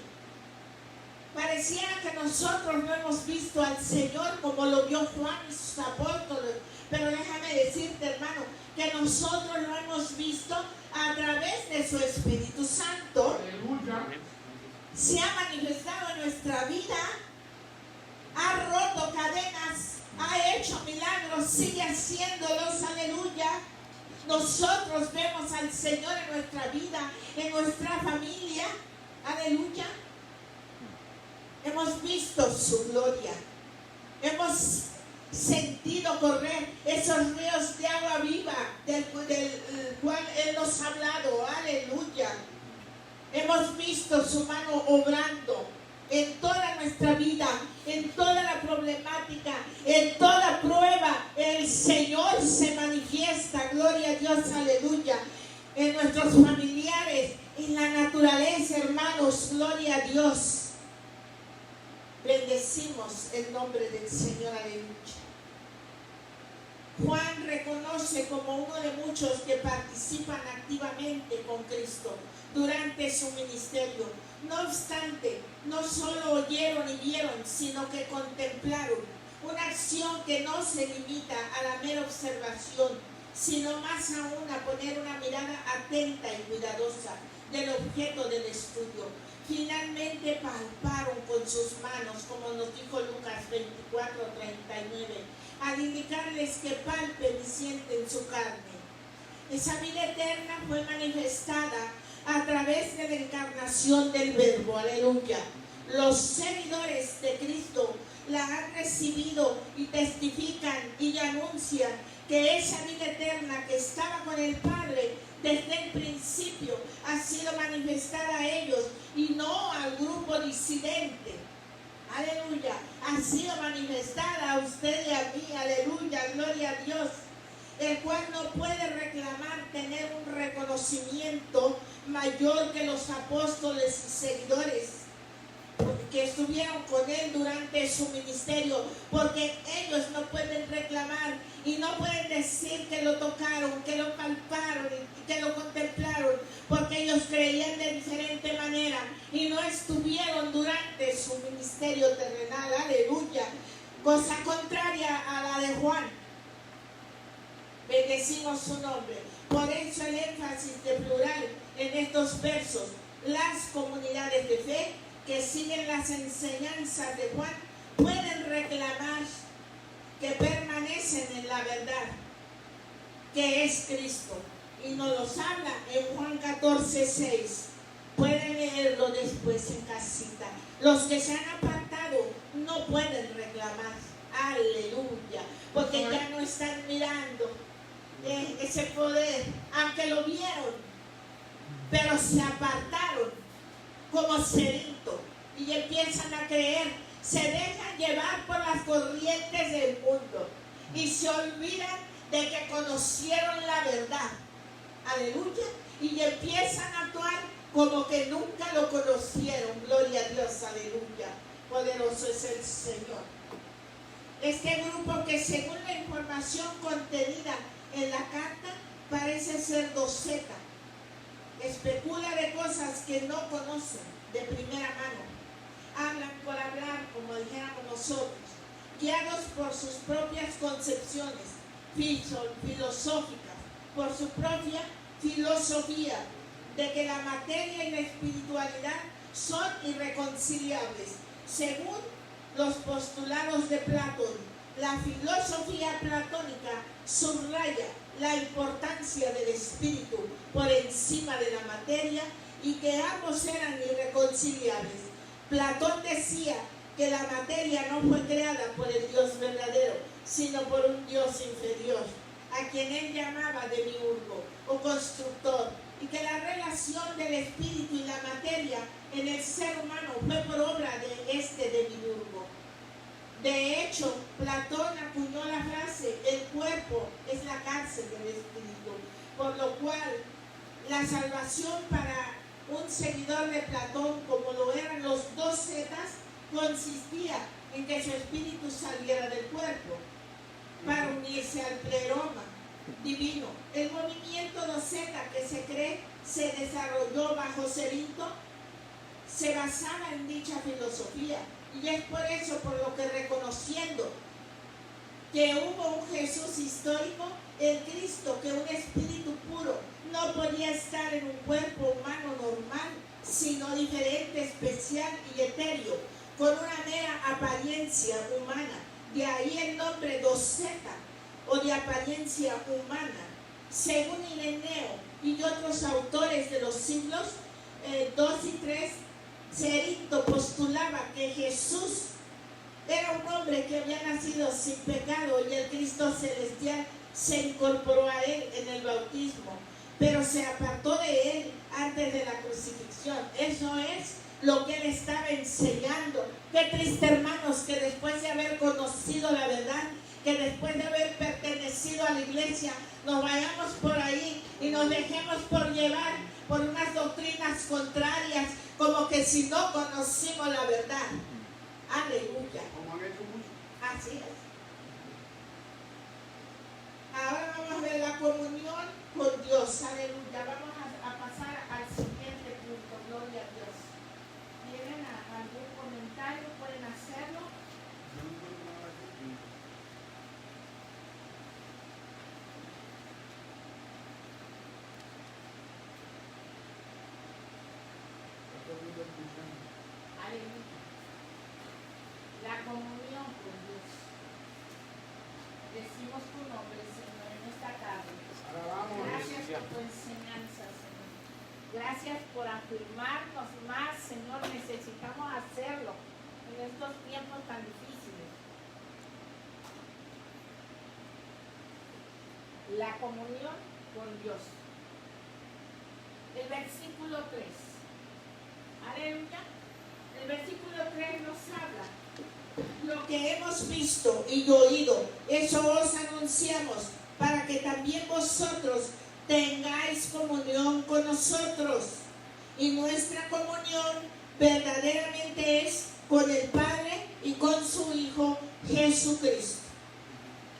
pareciera que nosotros no hemos visto al Señor como lo vio Juan y sus apóstoles. Pero déjame decirte, hermano, que nosotros lo hemos visto a través de su Espíritu Santo. Aleluya. Se ha manifestado en nuestra vida, ha roto cadenas, ha hecho milagros, sigue haciéndolos, aleluya. Nosotros vemos al Señor en nuestra vida, en nuestra familia, aleluya. Hemos visto su gloria, hemos sentido correr esos ríos de agua viva del cual Él nos ha hablado, aleluya. Hemos visto su mano obrando en toda nuestra vida, en toda la problemática, en toda prueba. El Señor se manifiesta, gloria a Dios, aleluya. En nuestros familiares, en la naturaleza, hermanos, gloria a Dios. Bendecimos el nombre del Señor, aleluya. Juan reconoce como uno de muchos que participan activamente con Cristo durante su ministerio. No obstante, no solo oyeron y vieron, sino que contemplaron. Una acción que no se limita a la mera observación, sino más aún a poner una mirada atenta y cuidadosa del objeto del estudio. Finalmente palparon con sus manos, como nos dijo Lucas 24:39, al indicarles que palpen y sienten su carne. Esa vida eterna fue manifestada a través de la encarnación del Verbo, aleluya. Los seguidores de Cristo la han recibido y testifican y anuncian que esa vida eterna que estaba con el Padre desde el principio ha sido manifestada a ellos y no al grupo disidente. Aleluya, ha sido manifestada a usted y a mí, aleluya, gloria a Dios, el cual no puede reclamar tener un reconocimiento mayor que los apóstoles y seguidores que estuvieron con él durante su ministerio, porque ellos no pueden reclamar y no pueden decir que lo tocaron, que lo palparon y que lo contemplaron, porque ellos creían de diferente manera y no estuvieron durante su ministerio terrenal, aleluya, cosa contraria a la de Juan. Bendecimos su nombre. Por eso el énfasis de plural en estos versos. Las comunidades de fe que siguen las enseñanzas de Juan pueden reclamar que permanecen en la verdad, que es Cristo. Y nos los habla en Juan 14:6. Pueden leerlo después en casita. Los que se han apartado no pueden reclamar. Aleluya. ese poder, aunque lo vieron, pero se apartaron como Cerinto y empiezan a creer, se dejan llevar por las corrientes del mundo y se olvidan de que conocieron la verdad. Aleluya. Y empiezan a actuar como que nunca lo conocieron. Gloria a Dios, aleluya. Poderoso es el Señor. Este grupo, que según la información contenida en la carta parece ser doceta, especula de cosas que no conocen de primera mano, hablan por hablar, como dijéramos nosotros, guiados por sus propias concepciones filosóficas, por su propia filosofía de que la materia y la espiritualidad son irreconciliables, según los postulados de Platón. La filosofía platónica subraya la importancia del espíritu por encima de la materia y que ambos eran irreconciliables. Platón decía que la materia no fue creada por el Dios verdadero, sino por un Dios inferior, a quien él llamaba demiurgo o constructor, y que la relación del espíritu y la materia en el ser humano fue por obra de este demiurgo. De hecho, Platón acuñó la frase: el cuerpo es la cárcel del espíritu, por lo cual la salvación para un seguidor de Platón, como lo eran los docetas, consistía en que su espíritu saliera del cuerpo para unirse al pleroma divino. El movimiento doceta que se cree se desarrolló bajo Cerinto se basaba en dicha filosofía, y es por eso por lo que, reconociendo que hubo un Jesús histórico, el Cristo, que un espíritu puro no podía estar en un cuerpo humano normal, sino diferente, especial y etéreo, con una mera apariencia humana. De ahí el nombre doceta, o de apariencia humana. Según Ireneo y otros autores de los siglos 2 y 3, Cerinto postulaba que Jesús era un hombre que había nacido sin pecado y el Cristo celestial se incorporó a él en el bautismo, pero se apartó de él antes de la crucifixión. Eso es lo que él estaba enseñando. Qué triste, hermanos, que después de haber conocido la verdad, que después de haber pertenecido a la iglesia, nos vayamos por ahí y nos dejemos por llevar por unas doctrinas contrarias, como que si no conocimos la verdad. Aleluya. Así es. Ahora vamos a ver la comunión con Dios. Aleluya. Vamos a pasar al siguiente punto. Gloria a Dios. ¿Tienen algún comentario? ¿Pueden hacerlo? Aleluya. La comunión con Dios. Decimos tu nombre, Señor, en esta tarde. Gracias por tu enseñanza, Señor. Gracias por afirmarnos más, Señor. Necesitamos hacerlo en estos tiempos tan difíciles. La comunión con Dios. El versículo 3. Aleluya. El versículo 3 nos habla: lo que hemos visto y oído, eso os anunciamos, para que también vosotros tengáis comunión con nosotros. Y nuestra comunión verdaderamente es con el Padre y con su Hijo Jesucristo.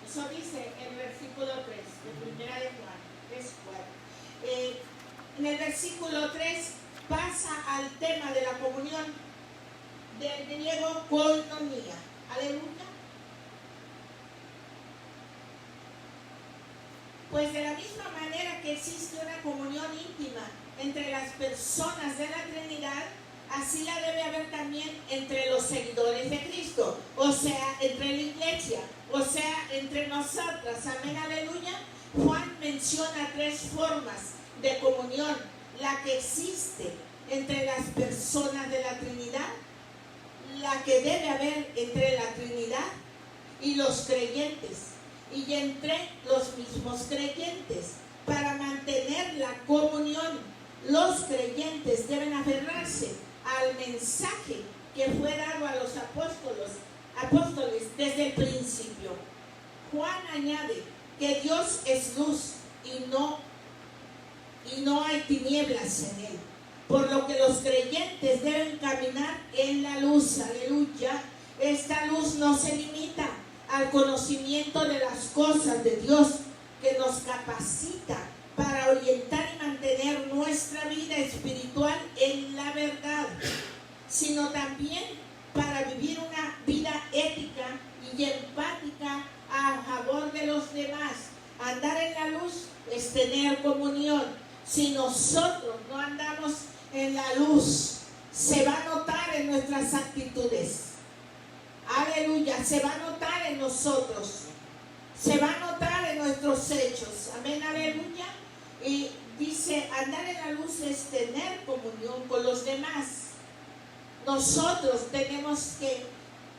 Eso dice el versículo 3 de Primera de Juan 3:4. En el versículo 3 pasa al tema de la comunión, del griego koinonia. Aleluya. Pues de la misma manera que existe una comunión íntima entre las personas de la Trinidad, así la debe haber también entre los seguidores de Cristo, o sea, entre la iglesia, o sea, entre nosotras. Amén, aleluya. Juan menciona 3 formas de comunión: la que existe entre las personas de la Trinidad, la que debe haber entre la Trinidad y los creyentes, y entre los mismos creyentes. Para mantener la comunión, los creyentes deben aferrarse al mensaje que fue dado a los apóstoles desde el principio. Juan añade que Dios es luz y no hay tinieblas en él, por lo que los creyentes deben caminar en la luz. Aleluya. Esta luz no se limita al conocimiento de las cosas de Dios, que nos capacita para orientar y mantener nuestra vida espiritual en la verdad, sino también para vivir una vida ética y empática a favor de los demás. Andar en la luz es tener comunión. Si nosotros no andamos en la luz, se va a notar en nuestras actitudes. Aleluya, se va a notar en nosotros, se va a notar en nuestros hechos. Amén, aleluya. Y dice, andar en la luz es tener comunión con los demás. Nosotros tenemos que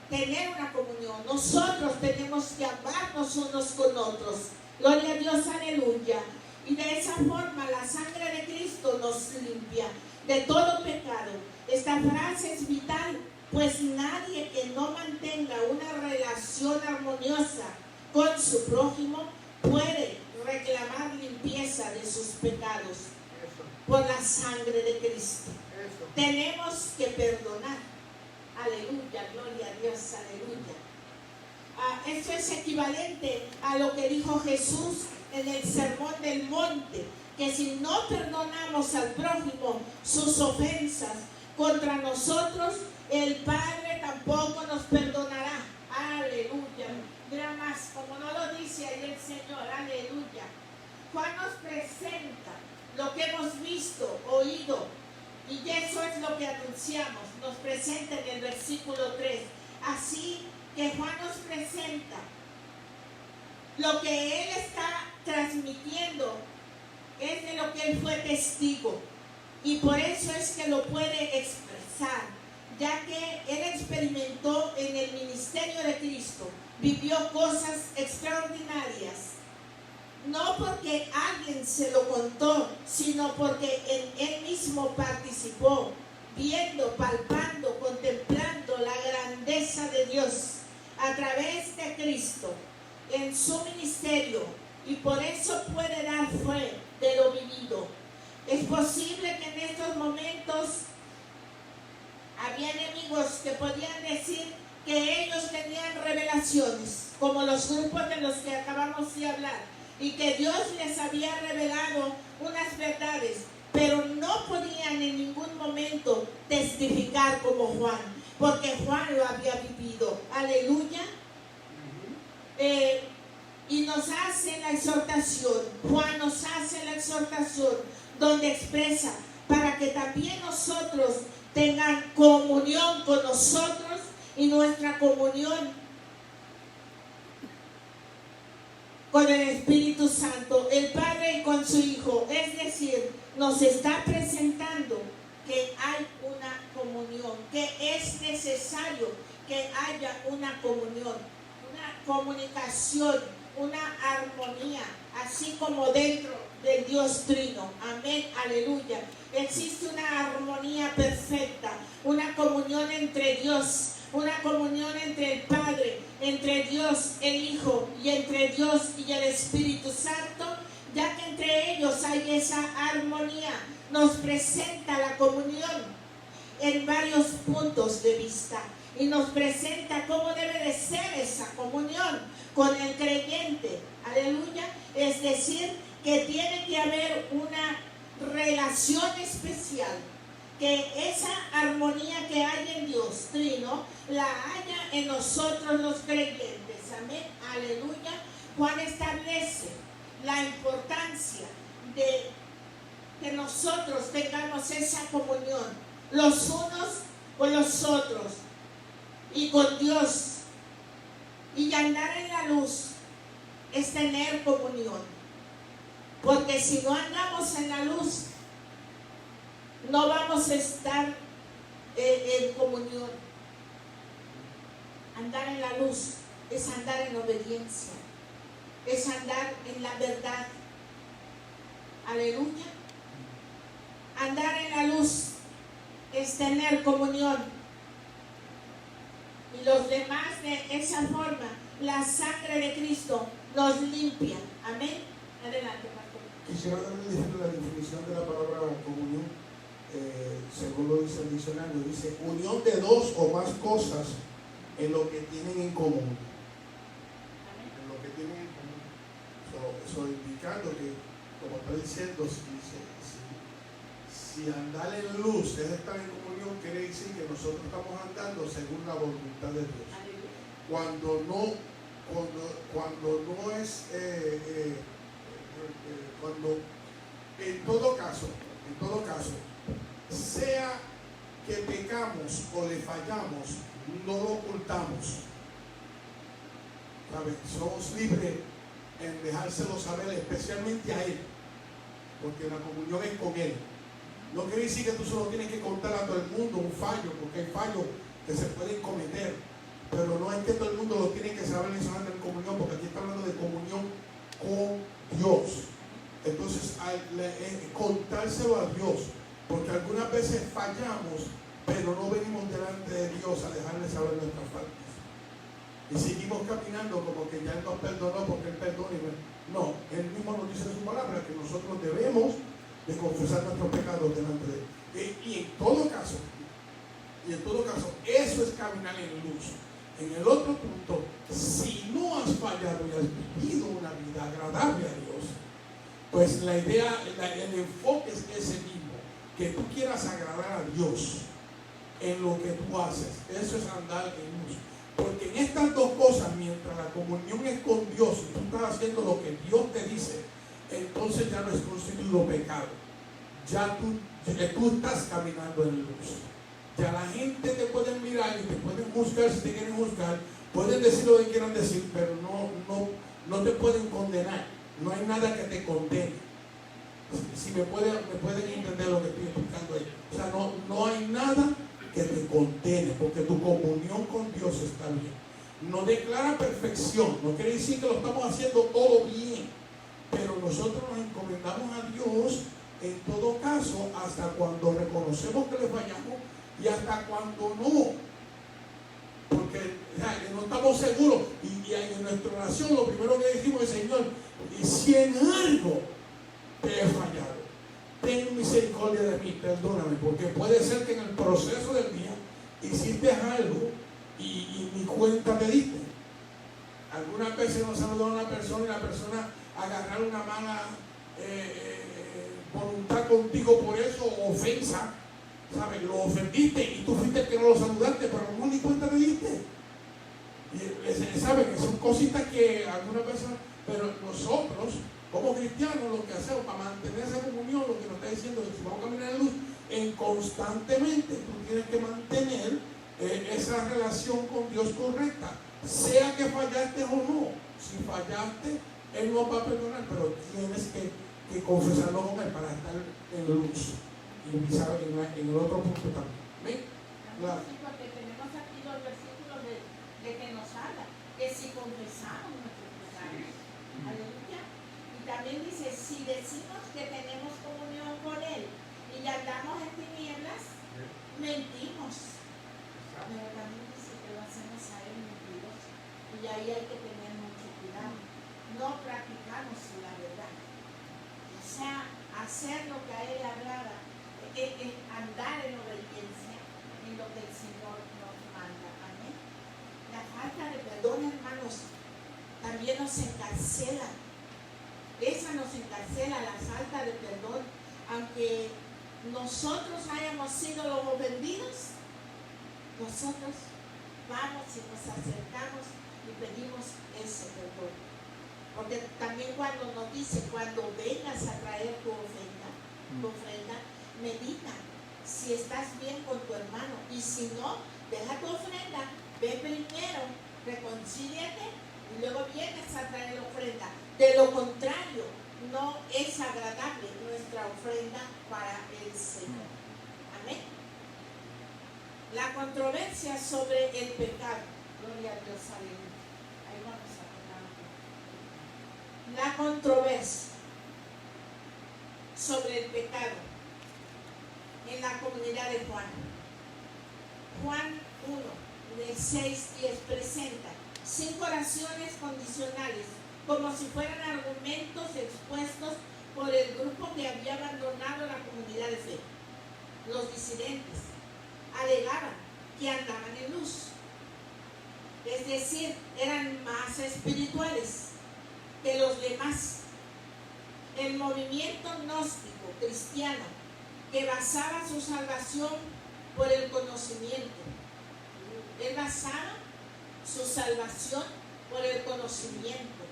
tener una comunión, nosotros tenemos que amarnos unos con otros. Gloria a Dios, aleluya. Y de esa forma la sangre de Cristo nos limpia de todo pecado. Esta frase es vital, pues nadie que no mantenga una relación armoniosa con su prójimo puede reclamar limpieza de sus pecados por la sangre de Cristo. Tenemos que perdonar. Aleluya, gloria a Dios, aleluya. Esto es equivalente a lo que dijo Jesús en el Sermón del Monte, que si no perdonamos al prójimo sus ofensas contra nosotros, el Padre tampoco nos perdonará. Aleluya. Mira más, como no lo dice ahí el Señor, aleluya. Juan nos presenta lo que hemos visto, oído, y eso es lo que anunciamos. Nos presenta en el versículo 3. Así que Juan nos presenta lo que él está transmitiendo, es de lo que él fue testigo, y por eso es que lo puede expresar, ya que él experimentó en el ministerio de Cristo, vivió cosas extraordinarias, no porque alguien se lo contó, sino porque él mismo participó, viendo, palpando, contemplando la grandeza de Dios a través de Cristo en su ministerio, y por eso puede dar fe de lo vivido. Es posible que en estos momentos había enemigos que podían decir que ellos tenían revelaciones, como los grupos de los que acabamos de hablar, y que Dios les había revelado unas verdades, pero no podían en ningún momento testificar como Juan, porque Juan lo había vivido. Aleluya. Y nos hace la exhortación, Juan nos hace la exhortación, donde expresa para que también nosotros tengan comunión con nosotros, y nuestra comunión con el Espíritu Santo, el Padre con su Hijo. Es decir, nos está presentando que hay una comunión, que es necesario que haya una comunión, una comunicación, una armonía, así como dentro del Dios Trino. Amén, aleluya. Existe una armonía perfecta, una comunión entre Dios, una comunión entre el Padre, entre Dios el Hijo, y entre Dios y el Espíritu Santo, ya que entre ellos hay esa armonía. Nos presenta la comunión en varios puntos de vista, y nos presenta cómo debe de ser esa comunión con el creyente. Aleluya. Es decir, que tiene que haber una relación especial, que esa armonía que hay en Dios Trino la haya en nosotros los creyentes. Amén, aleluya. Juan establece la importancia de que nosotros tengamos esa comunión los unos con los otros y con Dios. Y andar en la luz es tener comunión, porque si no andamos en la luz, no vamos a estar en comunión. Andar en la luz es andar en obediencia. es andar en la verdad. Aleluya. Andar en la luz es tener comunión. Y los demás de esa forma, la sangre de Cristo nos limpia. Amén. Adelante, pastor. Quisiera también decir la definición de la palabra comunión, según lo dice el diccionario, dice unión de dos o más cosas en lo que tienen en común. En lo que tienen en común. Eso indicando que, como está diciendo, si andar en luz es estar en comunión, quiere decir que nosotros estamos andando según la voluntad de Dios. Cuando no es, cuando en todo caso, sea que pecamos o le fallamos, no lo ocultamos. ¿Sabe? Somos libres en dejárselo saber, especialmente a Él, porque la comunión es con Él. No quiere decir que tú solo tienes que contar a todo el mundo un fallo, porque hay fallos que se pueden cometer, pero no es que todo el mundo lo tiene que saber ni solamente en comunión, porque aquí está hablando de comunión con Dios. Entonces, contárselo a Dios, porque algunas veces fallamos, pero no venimos delante de Dios a dejarle saber nuestras faltas. Y seguimos caminando como que ya Él nos perdonó porque Él perdona. No, Él mismo nos dice en su palabra que nosotros debemos de confesar nuestros pecados delante de Él. Y en todo caso, eso es caminar en luz. En el otro punto, si no has fallado y has vivido una vida agradable a Dios, pues la idea, el enfoque es ese mismo, que tú quieras agradar a Dios en lo que tú haces. Eso es andar en luz. Porque en estas dos cosas, mientras la comunión es con Dios y tú estás haciendo lo que Dios te dice, entonces ya no es constituido pecado. Ya tú estás caminando en luz. Ya la gente te puede mirar y te pueden juzgar si te quieren juzgar, pueden decir lo que quieran decir, pero no te pueden condenar. No hay nada que te condene. Si me pueden entender lo que estoy explicando ahí. O sea, no hay nada que te condene, porque tu comunión con Dios está bien. No declara perfección, no quiere decir que lo estamos haciendo todo bien, pero nosotros nos encomendamos a Dios en todo caso hasta cuando reconocemos que le fallamos y hasta cuando no, porque no estamos seguros y en nuestra oración lo primero que decimos es: Señor, y si en algo te he fallado, ten misericordia de mí, perdóname, porque puede ser que en el proceso del día hiciste algo y ni cuenta te diste. Algunas veces nos saludó a una persona y la persona agarrar una mala voluntad contigo por eso, ofensa, ¿sabes? Lo ofendiste y tú fuiste el que no lo saludaste, pero no ni cuenta te diste. Y saben, son cositas que algunas veces, pero nosotros como cristianos lo que hacemos para mantener esa comunión, lo que nos está diciendo es que si vamos a caminar en luz, constantemente tú tienes que mantener esa relación con Dios correcta, sea que fallaste o no. Si fallaste, Él nos va a perdonar, pero tienes que confesarlo con Él para estar en luz. Y en el otro punto también. ¿Ven? Claro. Sí, porque tenemos aquí los versículos de que nos habla, que si confesamos nuestros pecados. Aleluya. Y también dice: si decimos que tenemos comunión con Él y andamos en tinieblas, mentimos. Pero también dice que lo hacemos a Él mentiroso. Y ahí hay que tener mucho cuidado. No practicamos la verdad. O sea, hacer lo que a Él agrada, andar en obediencia en lo que el Señor nos manda. Amén. La falta de perdón, hermanos, también nos encarcela. Esa nos encarcela, la falta de perdón. Aunque nosotros hayamos sido los ofendidos, nosotros vamos y nos acercamos y pedimos ese perdón. Porque también cuando nos dice: cuando vengas a traer tu ofrenda, medita si estás bien con tu hermano, y si no, deja tu ofrenda, ve primero, reconcíliate y luego vienes a traer la ofrenda. De lo contrario, no es agradable nuestra ofrenda para el Señor. Amén. La controversia sobre el pecado. Gloria a Dios, aleluya. Ahí vamos a poner. la controversia sobre el pecado en la comunidad de Juan. Juan 1, del 6-10 presenta 5 oraciones condicionales, como si fueran argumentos expuestos por el grupo que había abandonado la comunidad de fe. Los disidentes alegaban que andaban en luz, es decir, eran más espirituales que los demás. El movimiento gnóstico cristiano que basaba su salvación por el conocimiento. Él basaba su salvación por el conocimiento.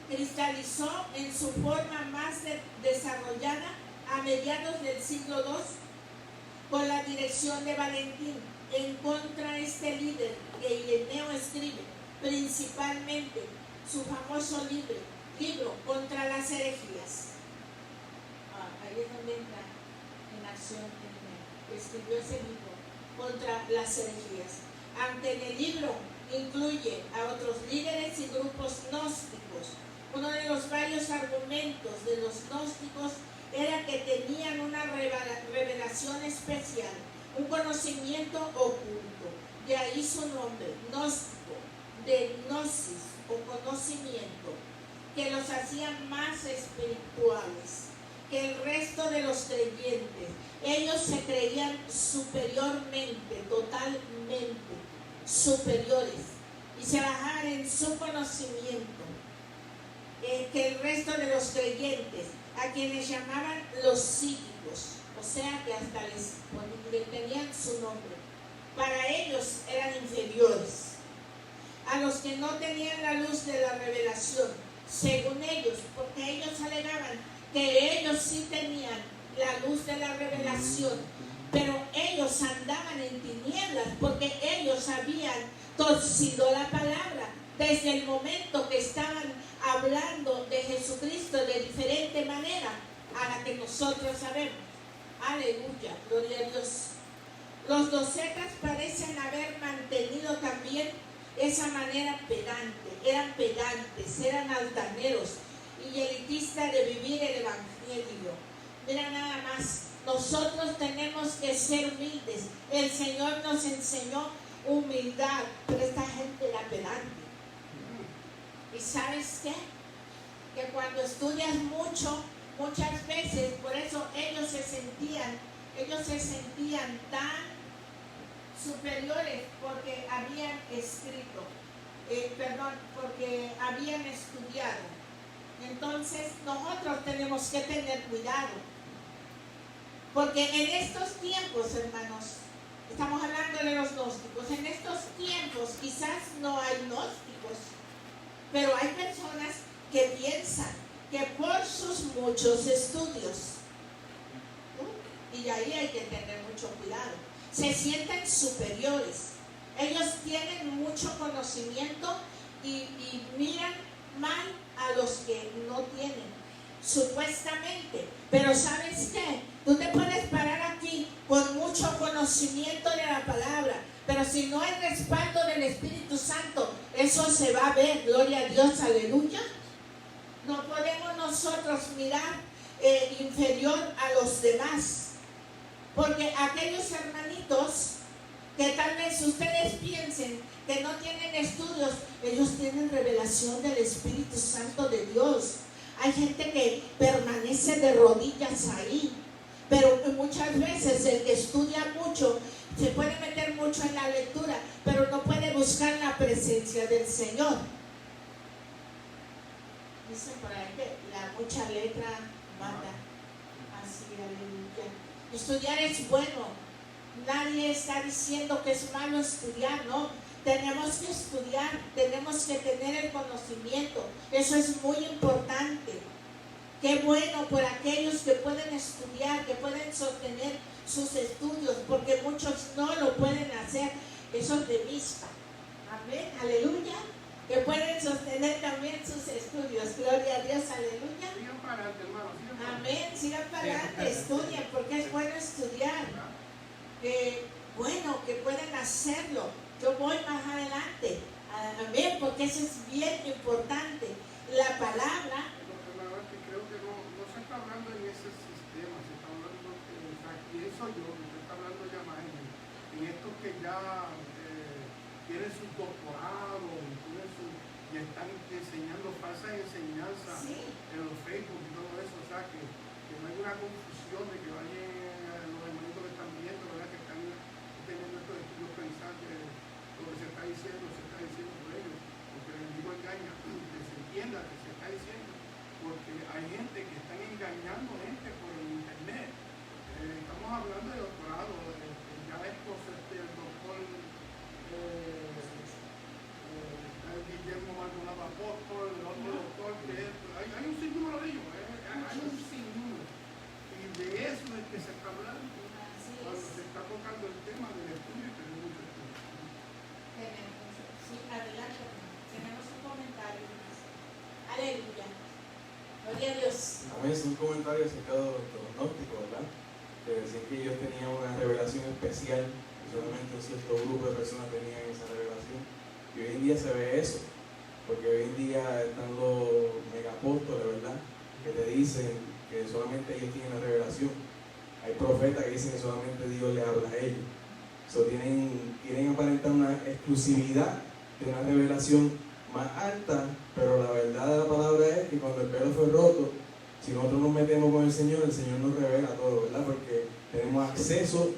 Cristalizó en su forma más desarrollada a mediados del siglo II con la dirección de Valentín en contra de este líder que Ireneo escribe principalmente su famoso libro contra las herejías. Ahí es donde entra en acción Ireneo, escribió ese libro contra las herejías. Aunque en el libro incluye a otros líderes y grupos gnósticos, uno de los varios argumentos de los gnósticos era que tenían una revelación especial, un conocimiento oculto. De ahí su nombre, gnóstico, de gnosis o conocimiento, que los hacía más espirituales que el resto de los creyentes. Ellos se creían superiormente, totalmente superiores, y se bajaban en su conocimiento que el resto de los creyentes, a quienes llamaban los psíquicos, o sea que hasta le tenían su nombre. Para ellos eran inferiores a los que no tenían la luz de la revelación, según ellos, porque ellos alegaban que ellos sí tenían la luz de la revelación, pero ellos andaban en tinieblas porque ellos habían torcido la palabra desde el momento que estaban hablando de Jesucristo de diferente manera a la que nosotros sabemos. Aleluya, gloria a Dios. Los docetas parecen haber mantenido también esa manera pedante, eran pedantes, eran altaneros y elitistas de vivir el evangelio. Mira nada más, nosotros tenemos que ser humildes. El Señor nos enseñó humildad, pero esta gente era pedante. ¿Y sabes qué? Que cuando estudias mucho, muchas veces, por eso ellos se sentían tan superiores porque habían escrito, porque habían estudiado. Entonces nosotros tenemos que tener cuidado, porque en estos tiempos, hermanos, estamos hablando de los gnósticos, en estos tiempos quizás no hay gnósticos, pero hay personas que piensan que por sus muchos estudios, y ahí hay que tener mucho cuidado, se sienten superiores. Ellos tienen mucho conocimiento y miran mal a los que no tienen, supuestamente. Pero ¿sabes qué? Tú te puedes parar aquí con mucho conocimiento de la palabra, pero si no hay respaldo del Espíritu Santo, eso se va a ver. Gloria a Dios, aleluya. No podemos nosotros mirar inferior a los demás, porque aquellos hermanitos que tal vez ustedes piensen que no tienen estudios, ellos tienen revelación del Espíritu Santo de Dios. Hay gente que permanece de rodillas ahí, pero muchas veces el que estudia mucho se puede meter mucho en la lectura, pero no puede buscar la presencia del Señor. Dicen por ahí que la mucha letra mata. Así, aleluya. Estudiar es bueno. Nadie está diciendo que es malo estudiar, no. Tenemos que estudiar, tenemos que tener el conocimiento. Eso es muy importante. Qué bueno por aquellos que pueden estudiar, que pueden sostener sus estudios, porque muchos no lo pueden hacer. Eso es de vista. Amén, aleluya. Que pueden sostener también sus estudios. Gloria a Dios, aleluya. Sigan para adelante, hermano. Amén, sigan para adelante, estudien, porque es bueno estudiar. Bueno, que pueden hacerlo. Yo voy más adelante, Amén, porque eso es bien importante. La palabra. Que creo que no se está hablando en ese sistema, se está hablando, pienso yo, se está hablando ya más en estos que ya tienen sus doctorados y están enseñando falsas enseñanzas en los Facebook y todo eso, o sea que no hay una confusión de que vayan los hermanitos que están viendo, ¿verdad? Que están teniendo estos estudios pensantes, lo que se está diciendo por ellos, porque el enemigo engaña, que se entienda que se está diciendo, porque hay gente que están engañando gente por el internet. Estamos hablando de doctorado, ya estos, el doctor Guillermo Maldonado Apóstol, el otro doctor, que hay un sinnúmero de ellos, hay un sinnúmero, y de eso es que se está hablando cuando se está tocando el tema del estudio, que no mucho estudio. Sí, adelante, tenemos un comentario más. Aleluya. Gloria a Dios. A mí es un comentario acerca de los gnósticos, ¿verdad? Que decían que ellos tenían una revelación especial, y solamente un cierto grupo de personas tenían esa revelación. Y hoy en día se ve eso, porque hoy en día están los megapóstoles, ¿verdad? Que te dicen que solamente ellos tienen la revelación. Hay profetas que dicen que solamente Dios le habla a ellos. Quieren aparentar una exclusividad de una revelación más alta, pero la verdad de la palabra es que cuando el velo fue roto, si nosotros nos metemos con el Señor nos revela todo, ¿verdad? Porque tenemos acceso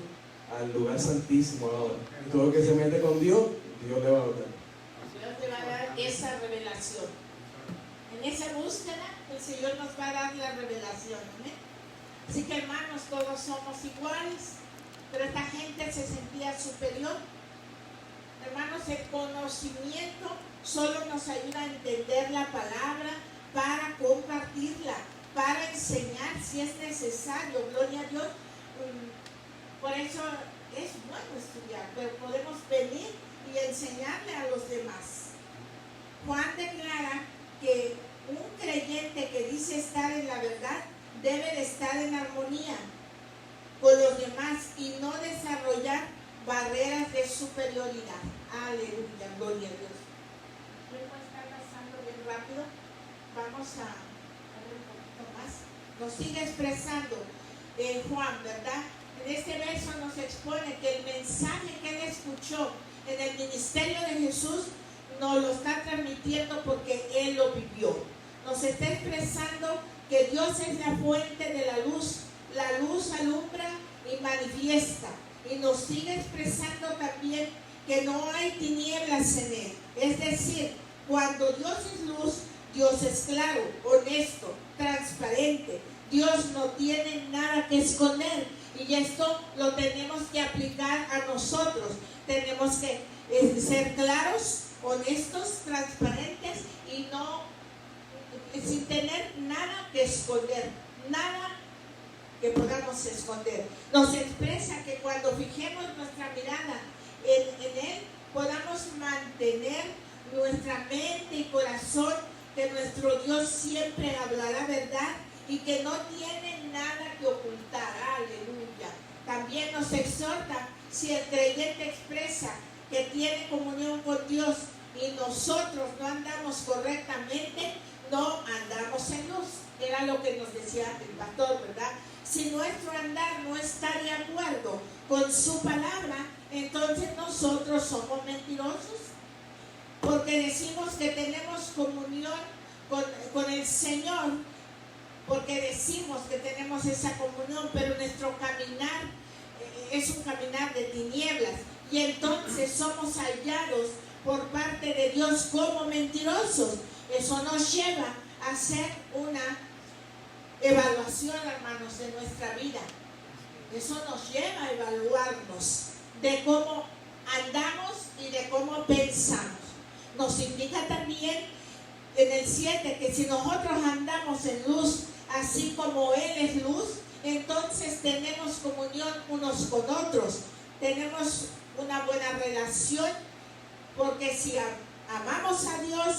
al lugar santísimo ahora. Y todo el que se mete con Dios, Dios le va a hablar. Dios te va a dar esa revelación. En esa búsqueda, el Señor nos va a dar la revelación. ¿Eh? Así que, hermanos, todos somos iguales, pero esta gente se sentía superior. Hermanos, el conocimiento solo nos ayuda a entender la palabra para compartirla, para enseñar si es necesario. Gloria a Dios. Por eso es bueno estudiar, pero podemos venir y enseñarle a los demás. Juan declara que un creyente que dice estar en la verdad debe de estar en armonía con los demás y no desarrollar barreras de superioridad. Aleluya, gloria a Dios. Luego está pasando bien rápido. Vamos a ver un poquito más. Nos sigue expresando Juan, ¿verdad? En este verso nos expone que el mensaje que él escuchó en el ministerio de Jesús nos lo está transmitiendo porque él lo vivió. Nos está expresando que Dios es la fuente de la luz. La luz alumbra y manifiesta. Y nos sigue expresando también que no hay tinieblas en él. Es decir, cuando Dios es luz, Dios es claro, honesto, transparente. Dios no tiene nada que esconder. Y esto lo tenemos que aplicar a nosotros. Tenemos que ser claros, honestos, transparentes y no sin tener nada que esconder, nada que podamos esconder. Nos expresa que cuando fijemos nuestra mirada en Él, podamos mantener nuestra mente y corazón, que nuestro Dios siempre hablará verdad y que no tiene nada que ocultar. Aleluya. También nos exhorta, si el creyente expresa que tiene comunión con Dios y nosotros no andamos correctamente, no andamos en luz. Era lo que nos decía el pastor, ¿verdad? Si nuestro andar no está de acuerdo con su palabra, entonces nosotros somos mentirosos. Porque decimos que tenemos comunión con el Señor, porque decimos que tenemos esa comunión, pero nuestro caminar es un caminar de tinieblas. Y entonces somos hallados por parte de Dios como mentirosos. Eso nos lleva a hacer una evaluación, hermanos, de nuestra vida. Eso nos lleva a evaluarnos de cómo andamos y de cómo pensamos. Nos indica también en el 7 que si nosotros andamos en luz, así como Él es luz, entonces tenemos comunión unos con otros. Tenemos una buena relación, porque si amamos a Dios,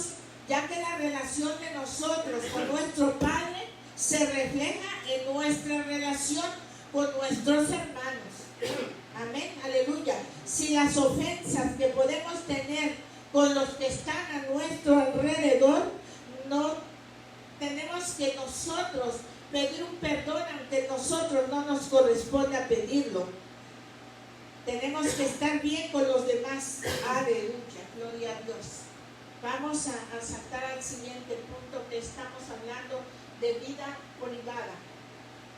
ya que la relación de nosotros con nuestro Padre se refleja en nuestra relación con nuestros hermanos. Amén, aleluya. Si las ofensas que podemos tener con los que están a nuestro alrededor, no tenemos que nosotros pedir un perdón, aunque nosotros no nos corresponde a pedirlo. Tenemos que estar bien con los demás. Aleluya, gloria a Dios. Vamos a saltar al siguiente punto, que estamos hablando de vida privada.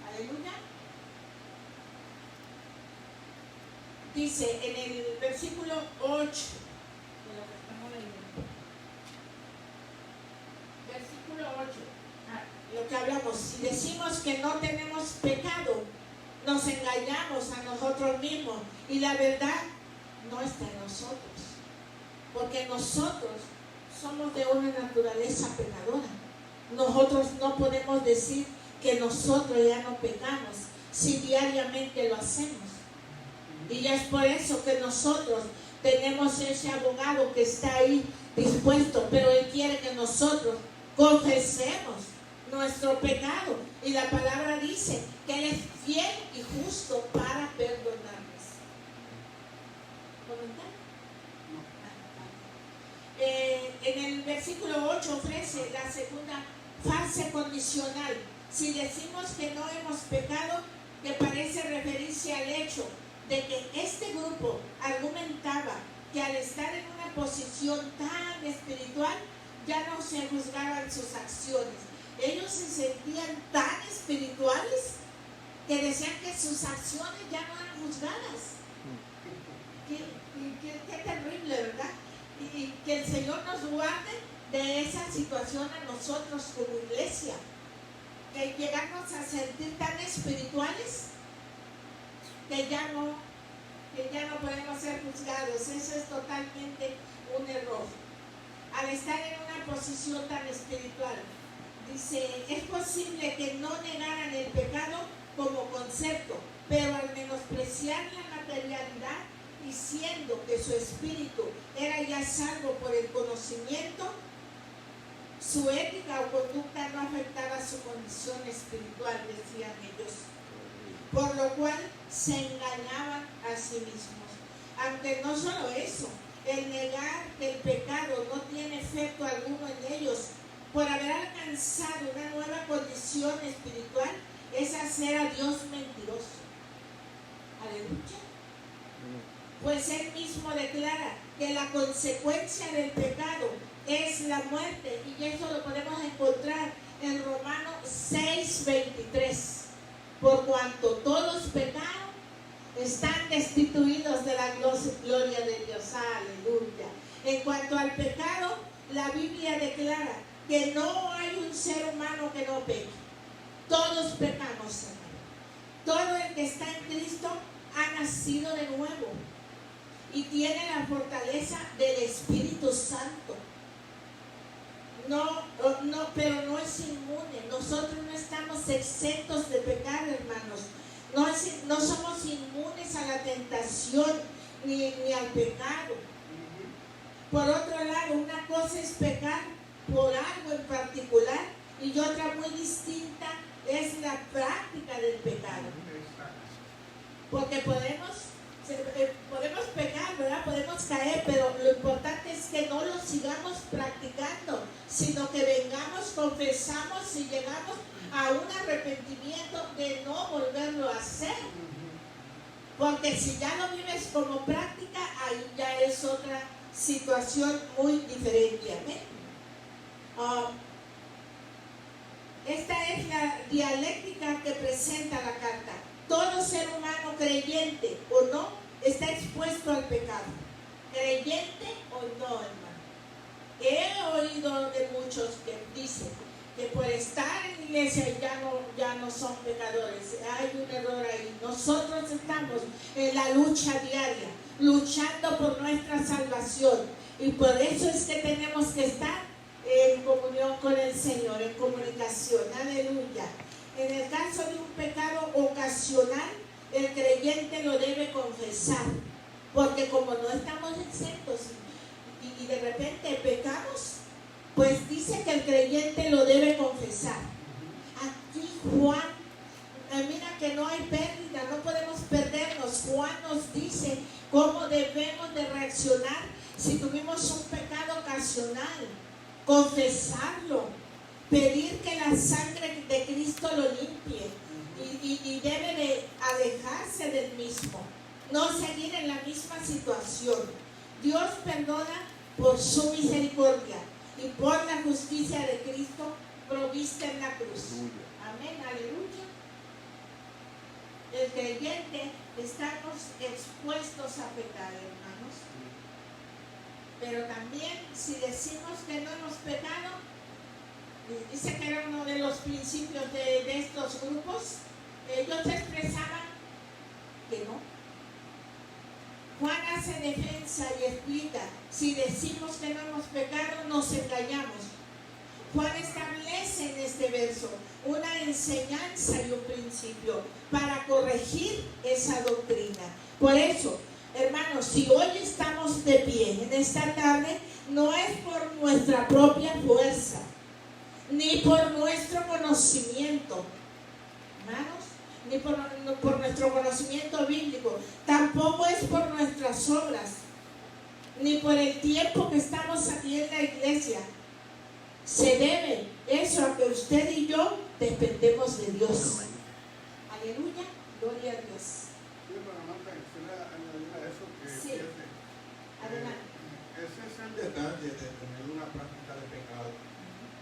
Aleluya. Dice en el versículo 8, versículo 8, lo que hablamos: si decimos que no tenemos pecado, nos engañamos a nosotros mismos y la verdad no está en nosotros, porque nosotros somos de una naturaleza pecadora. Nosotros no podemos decir que nosotros ya no pecamos si diariamente lo hacemos. Y ya es por eso que nosotros tenemos ese abogado que está ahí dispuesto, pero él quiere que nosotros confesemos nuestro pecado. Y la palabra dice que él es fiel y justo para perdonarnos. ¿Comentario? En el versículo 8 ofrece la segunda fase condicional. Si decimos que no hemos pecado, que parece referirse al hecho de que este grupo argumentaba que al estar en una posición tan espiritual ya no se juzgaban sus acciones. Ellos se sentían tan espirituales que decían que sus acciones ya no eran juzgadas. Qué terrible, ¿verdad? Y que el Señor nos guarde de esa situación a nosotros como iglesia, que llegamos a sentir tan espirituales que ya no podemos ser juzgados. Eso es totalmente un error. Al estar en una posición tan espiritual, dice, es posible que no negaran el pecado como concepto, pero al menospreciar la materialidad, diciendo que su espíritu era ya salvo por el conocimiento, su ética o conducta no afectaba su condición espiritual, decían ellos, por lo cual se engañaban a sí mismos. Aunque no solo eso, el negar que el pecado no tiene efecto alguno en ellos por haber alcanzado una nueva condición espiritual es hacer a Dios mentiroso. Aleluya. Pues él mismo declara que la consecuencia del pecado es la muerte, y eso lo podemos encontrar en Romanos 6:23. Por cuanto todos pecaron, están destituidos de la gloria de Dios. Aleluya. En cuanto al pecado, la Biblia declara que no hay un ser humano que no peque. Todos pecamos, hermano. Todo el que está en Cristo ha nacido de nuevo y tiene la fortaleza del Espíritu Santo. Pero no es inmune. Nosotros no estamos exentos de pecar, hermanos. No somos inmunes a la tentación ni al pecado. Por otro lado, una cosa es pecar por algo en particular y otra muy distinta es la práctica del pecado. Porque podemos pecar, ¿verdad? Podemos caer, pero lo importante es que no lo sigamos practicando, sino que vengamos, confesamos y llegamos a un arrepentimiento de no volverlo a hacer. Porque si ya lo vives como práctica, ahí ya es otra situación muy diferente. Amén. Esta es la dialéctica que presenta la carta. Todo ser humano, creyente o no, está expuesto al pecado. Creyente o no, hermano. He oído de muchos que dicen que por estar en iglesia ya no son pecadores. Hay un error ahí. Nosotros estamos en la lucha diaria, luchando por nuestra salvación. Y por eso es que tenemos que estar en comunión con el Señor, en comunicación. Aleluya. En el caso de un pecado ocasional, el creyente lo debe confesar, porque como no estamos exentos y de repente pecamos, pues dice que el creyente lo debe confesar. Aquí Juan, mira que no hay pérdida, no podemos perdernos. Juan nos dice cómo debemos de reaccionar si tuvimos un pecado confesarlo, pedir que la sangre de Cristo lo limpie y debe de alejarse del mismo, no seguir en la misma situación. Dios perdona por su misericordia y por la justicia de Cristo provista en la cruz. Amén, aleluya. El creyente estamos expuestos a pecar, hermanos. Pero también si decimos que no hemos pecado, dice que era uno de los principios de estos grupos, ellos expresaban que no. Juan hace defensa y explica, si decimos que no hemos pecado, nos engañamos. Juan establece en este verso una enseñanza y un principio para corregir esa doctrina. Por eso, hermanos, si hoy estamos de pie en esta tarde, no es por nuestra propia fuerza, ni por nuestro conocimiento, hermanos, ni por nuestro conocimiento bíblico, tampoco es por nuestras obras, ni por el tiempo que estamos aquí en la iglesia. Se debe eso a que usted y yo dependemos de Dios. Aleluya, gloria a Dios. Sí, pero Amanda, quisiera añadir a eso que Sí. Adelante. Ese es el detalle de tener una práctica de pecado.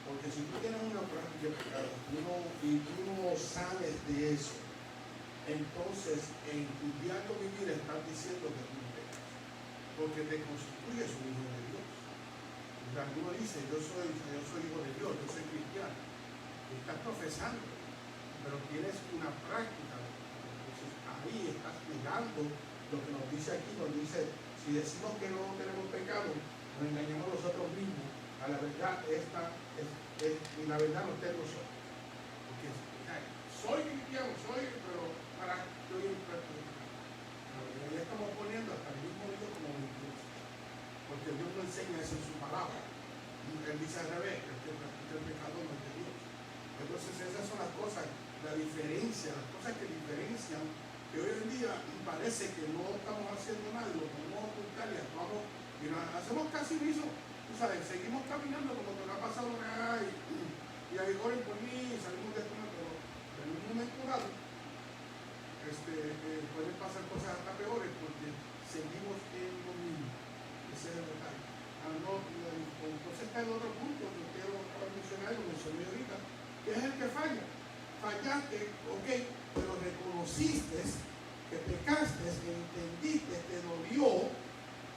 Porque si tú tienes una práctica de pecado y tú no sabes de eso, entonces en tu diario vivir estás diciendo que tú no pecas. Porque te constituyes un hijo de Dios. O sea, uno dice, yo soy hijo de Dios, yo soy cristiano. Y estás profesando, pero tienes una práctica. Entonces ahí estás negando lo que nos dice aquí, nos dice, si decimos que no tenemos pecado, nos engañamos nosotros mismos. A la verdad, y la verdad no está en nosotros. Porque soy cristiano, pero para estoy en práctica. Ya estamos poniendo hasta el mismo Dios como mentiroso. Porque Dios no enseña eso en su palabra. Él dice al revés, que el que practica el pecado no es de Dios. Entonces esas son las cosas, la diferencia, las cosas que diferencian, que hoy en día parece que no estamos haciendo nada, lo podemos ocultar y actuamos, y nos hacemos casi mismo, tú sabes, seguimos caminando como que no ha pasado nada, y ahí oren por mí, y salimos de esto, pero en un momento dado, pueden pasar cosas hasta peores, porque seguimos en lo mismo. Ese es el detalle. Entonces está el otro punto que quiero mencionar, lo mencioné ahorita, que es el que falla. Fallaste, ok, pero reconociste que pecaste, que entendiste, te dolió,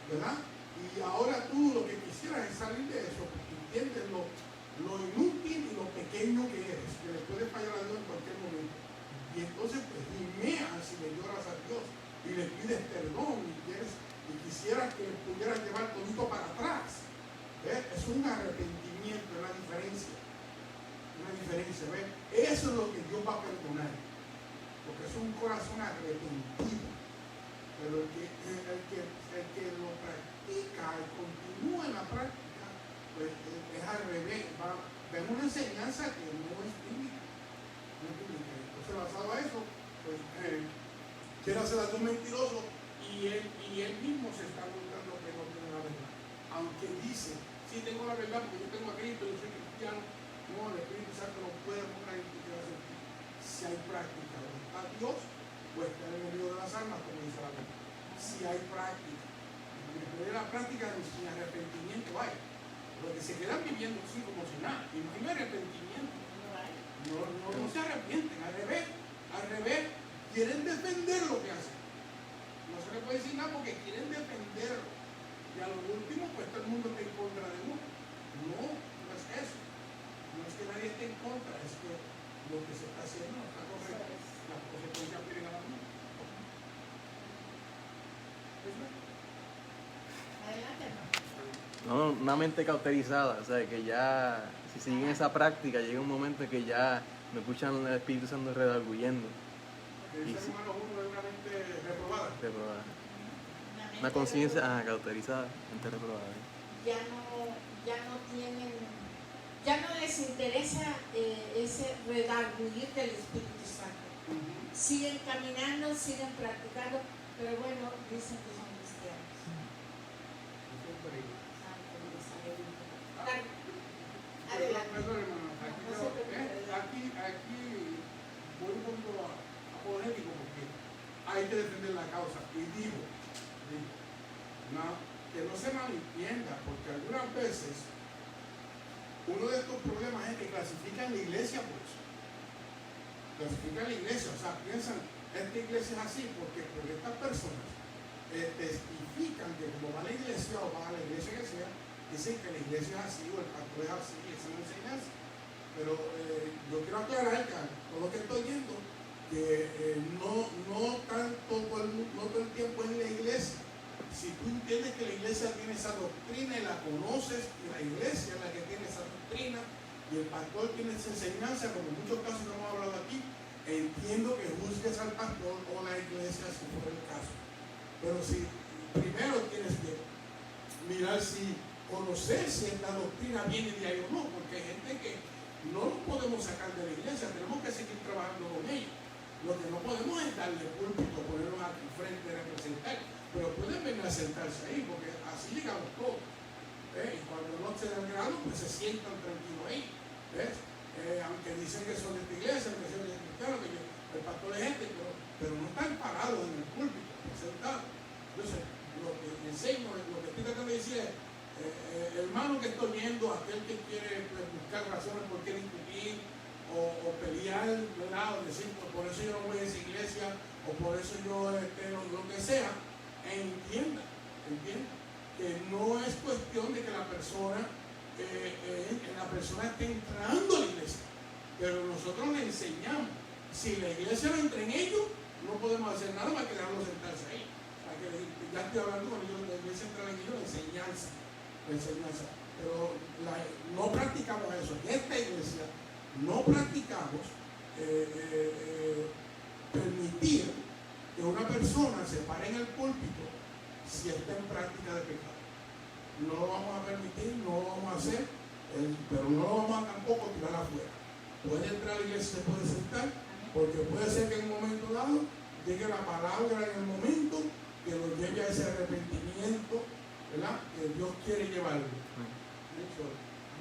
¿verdad? Y ahora tú lo que quisieras es salir de eso, porque entiendes lo inútil y lo pequeño que eres, que le puedes fallar a Dios en cualquier momento. Y entonces pues gimeas y le lloras a Dios y le pides perdón y quisieras que pudieras llevar todito para atrás. ¿Ves? Es un arrepentimiento, es la diferencia. Una diferencia, ¿ves? Eso es lo que Dios va a perdonar. Porque es un corazón arrepentido. Pero el que lo practica y continúa en la práctica, pues es al revés. Ven una enseñanza que no es bíblica. No es bíblica. Entonces, basado a eso, pues quiere hacer a Dios mentiroso y él mismo se está mostrando que no tiene la verdad. Aunque dice, sí tengo la verdad porque yo tengo a Cristo, yo soy cristiano. No, el Espíritu Santo no puede poner en tu corazón. Si hay práctica, donde está Dios, pues está en el medio de las almas, como dice la Biblia. Si hay práctica. Después de la práctica, sin arrepentimiento hay. Porque se quedan viviendo así como si nada. Y no hay arrepentimiento. No se arrepienten, al revés, quieren defender lo que hacen. No se les puede decir nada porque quieren defenderlo. Y a lo último, pues todo el mundo está en contra de uno. No es eso. No es que nadie esté en contra, es que lo que se está haciendo no está correcto. Las consecuencias vienen a la misma. Adelante, hermano. No, una mente cauterizada, o sea, que ya, si siguen esa práctica, llega un momento en que ya me escuchan el Espíritu Santo redarguyendo. El ser humano uno es una mente reprobada. Reprobada. Una conciencia cauterizada, mente reprobada. Ya no les interesa ese redarguir del Espíritu Santo. Siguen caminando, siguen practicando, pero bueno, dicen que son cristianos. hay que defender la causa. Y digo, que no se malentienda, porque algunas veces uno de estos problemas es que clasifican la iglesia por eso. Clasifican la iglesia, o sea, piensan, esta iglesia es así porque estas personas testifican que como va a la iglesia o va a la iglesia que sea, dicen que la iglesia es así o el pastor es así, esa es la enseñanza. Pero yo quiero aclarar que todo lo que estoy viendo, que no todo el tiempo en la iglesia. Si tú entiendes que la iglesia tiene esa doctrina y la conoces, y la iglesia es la que tiene esa doctrina, y el pastor tiene esa enseñanza, como en muchos casos que hemos hablado aquí, entiendo que juzgues al pastor o la iglesia si fuera el caso. Pero si primero tienes que mirar si conocer si esta doctrina viene de ahí o no, porque hay gente que no lo podemos sacar de la iglesia, tenemos que seguir trabajando con ellos. Lo que no podemos es darle púlpito, ponerlos aquí frente a representar, pero pueden venir a sentarse ahí, porque así llegamos todos. Y cuando no se dan grado, pues se sientan tranquilos ahí. ¿Ves? Aunque dicen que son de esta iglesia, que son de cristianos, que el pastor es gente, pero no están parados en el púlpito, sentados. Entonces, lo que enseño, lo que estoy tratando de decir es, hermano que estoy viendo, aquel que quiere pues, buscar razones por qué discutir o pelear, ¿verdad? O decir, pues, por eso yo no voy a esa iglesia, o por eso yo lo que sea, entienda que no es cuestión de que la persona esté entrando a la iglesia, pero nosotros le enseñamos. Si la iglesia no entra en ellos, no podemos hacer nada más que dejarlos sentarse ahí. Ya estoy hablando con ellos, la iglesia entra en ellos, la enseñanza. Pero no practicamos eso. En esta iglesia no practicamos permitir que una persona se pare en el púlpito si está en práctica de pecado. No lo vamos a permitir, no lo vamos a hacer, pero no lo vamos a tampoco tirar afuera. Puede entrar a la iglesia, se puede sentar, porque puede ser que en un momento dado llegue la palabra en el momento que lo lleve a ese arrepentimiento, ¿verdad? Que Dios quiere llevarlo.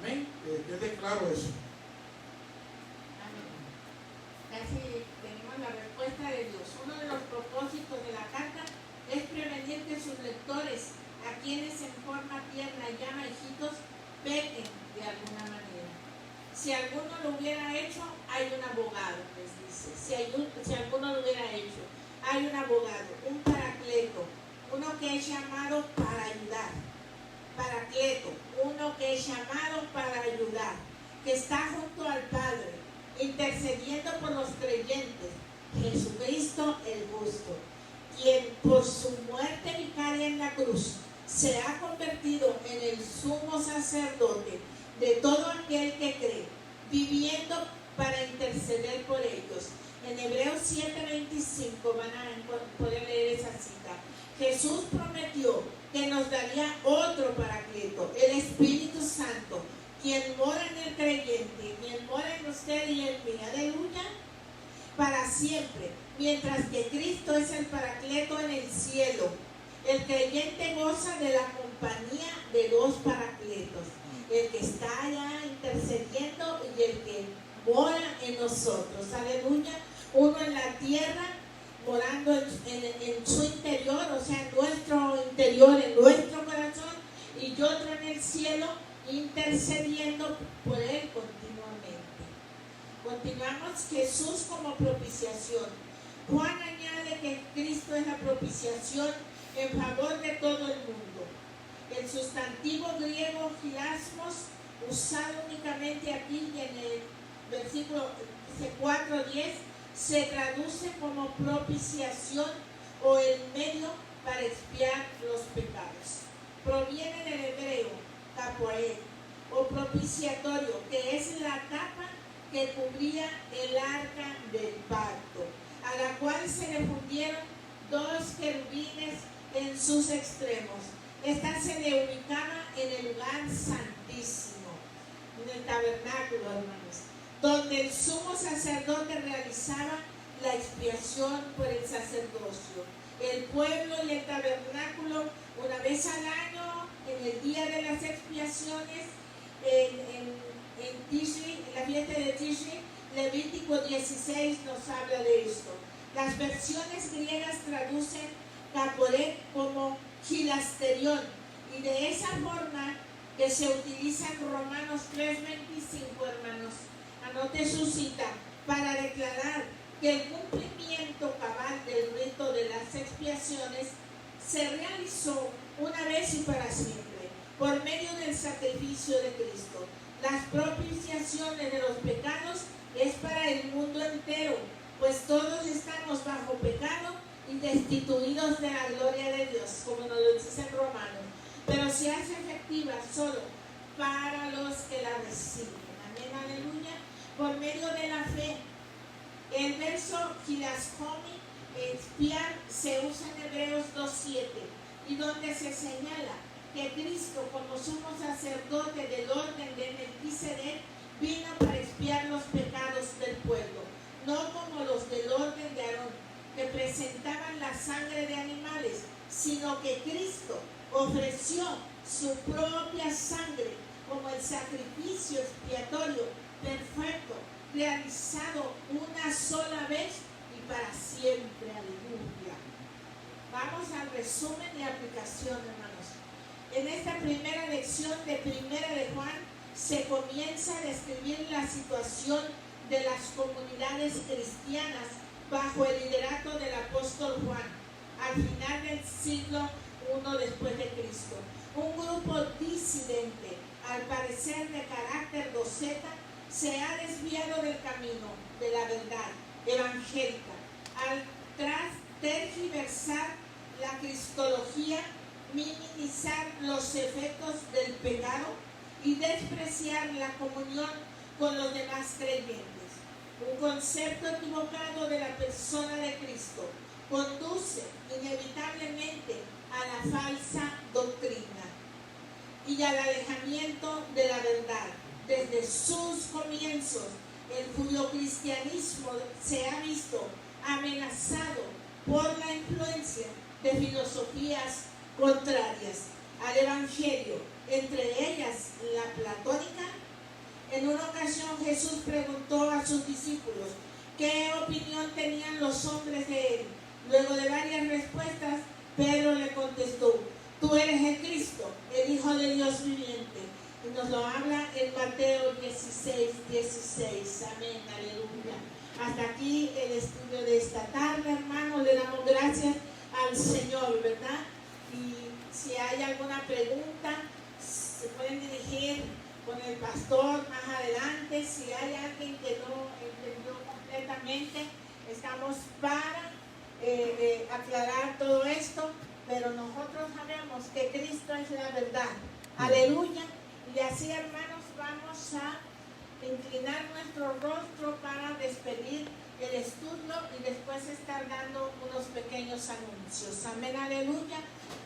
Amén. Quede claro eso. Amén. Casi tenemos la respuesta de Dios. Uno de los propósitos de la carta es prevenir que sus lectores, a quienes en forma tierna llama hijitos, pequen de alguna manera. Si alguno lo hubiera hecho, hay un abogado, les dice. Si alguno lo hubiera hecho, hay un abogado, un paracleto, uno que es llamado para ayudar. Paracleto, uno que es llamado para ayudar, que está junto al Padre, intercediendo por los creyentes, Jesucristo el justo, quien por su muerte vicaria en la cruz se ha convertido en el sumo sacerdote de todo aquel que cree, viviendo para interceder por ellos. En Hebreos 7:25 van a poder leer esa cita. Jesús prometió que nos daría otro paracleto, el Espíritu Santo, quien mora en el creyente, quien mora en usted y en mí, aleluya, para siempre, mientras que Cristo es el paracleto en el cielo. El creyente goza de la compañía de dos paracletos, el que está allá intercediendo y el que mora en nosotros, aleluya, uno en la tierra, morando en su interior, o sea, en nuestro interior, en nuestro corazón, y otro en el cielo, intercediendo por él continuamente. Continuamos, Jesús como propiciación. Juan añade que Cristo es la propiciación en favor de todo el mundo. El sustantivo griego hilasmos, usado únicamente aquí en el versículo 4:10, se traduce como propiciación o el medio para expiar los pecados. Proviene del hebreo capoet o propiciatorio, que es la capa que cubría el arca del pacto, a la cual se le fundieron dos querubines en sus extremos. Esta se le ubicaba en el lugar santísimo, en el tabernáculo, hermanos, donde el sumo sacerdote realizaba la expiación por el sacerdocio. El pueblo y el tabernáculo, una vez al año, en el día de las expiaciones, en Tishri, en la fiesta de Tishri, Levítico 16 nos habla de esto. Las versiones griegas traducen caporet como gilasterión, y de esa forma que se utiliza en Romanos 3:25, hermanos, anote su cita, para declarar que el cumplimiento cabal del rito de las expiaciones se realizó una vez y para siempre, por medio del sacrificio de Cristo. Las propiciaciones de los pecados es para el mundo entero, pues todos estamos bajo pecado y destituidos de la gloria de Dios, como nos lo dice en Romanos, pero se hace efectiva solo para los que la reciben. Amén, aleluya, por medio de la fe. El verso hilascomi, expiar, se usa en Hebreos 2:7, y donde se señala que Cristo, como sumo sacerdote del orden de Melquisedec, vino para expiar los pecados del pueblo, no como los del orden de Aarón, que presentaban la sangre de animales, sino que Cristo ofreció su propia sangre como el sacrificio expiatorio perfecto, realizado una sola vez y para siempre. Aleluya. Vamos al resumen y aplicación, hermanos. En esta primera lección de Primera de Juan se comienza a describir la situación de las comunidades cristianas bajo el liderato del apóstol Juan, al final del siglo I después de Cristo. Un grupo disidente, al parecer de carácter doceta, se ha desviado del camino de la verdad evangélica, al tergiversar la cristología, minimizar los efectos del pecado y despreciar la comunión con los demás creyentes. Un concepto equivocado de la persona de Cristo conduce inevitablemente a la falsa doctrina y al alejamiento de la verdad. Desde sus comienzos, el judeocristianismo se ha visto amenazado por la influencia de filosofías contrarias al Evangelio, entre ellas la platónica. En una ocasión Jesús preguntó a sus discípulos qué opinión tenían los hombres de él. Luego de varias respuestas, Pedro le contestó: tú eres el Cristo, el Hijo de Dios viviente. Y nos lo habla en Mateo 16:16. Amén, aleluya. Hasta aquí el estudio de esta tarde, hermanos. Le damos gracias al Señor, ¿verdad? Y si hay alguna pregunta, se pueden dirigir con el pastor más adelante. Si hay alguien que no entendió completamente, estamos para aclarar todo esto, pero nosotros sabemos que Cristo es la verdad. Aleluya. Y así, hermanos, vamos a inclinar nuestro rostro para despedir el estudio y después estar dando unos pequeños anuncios. Amén, aleluya.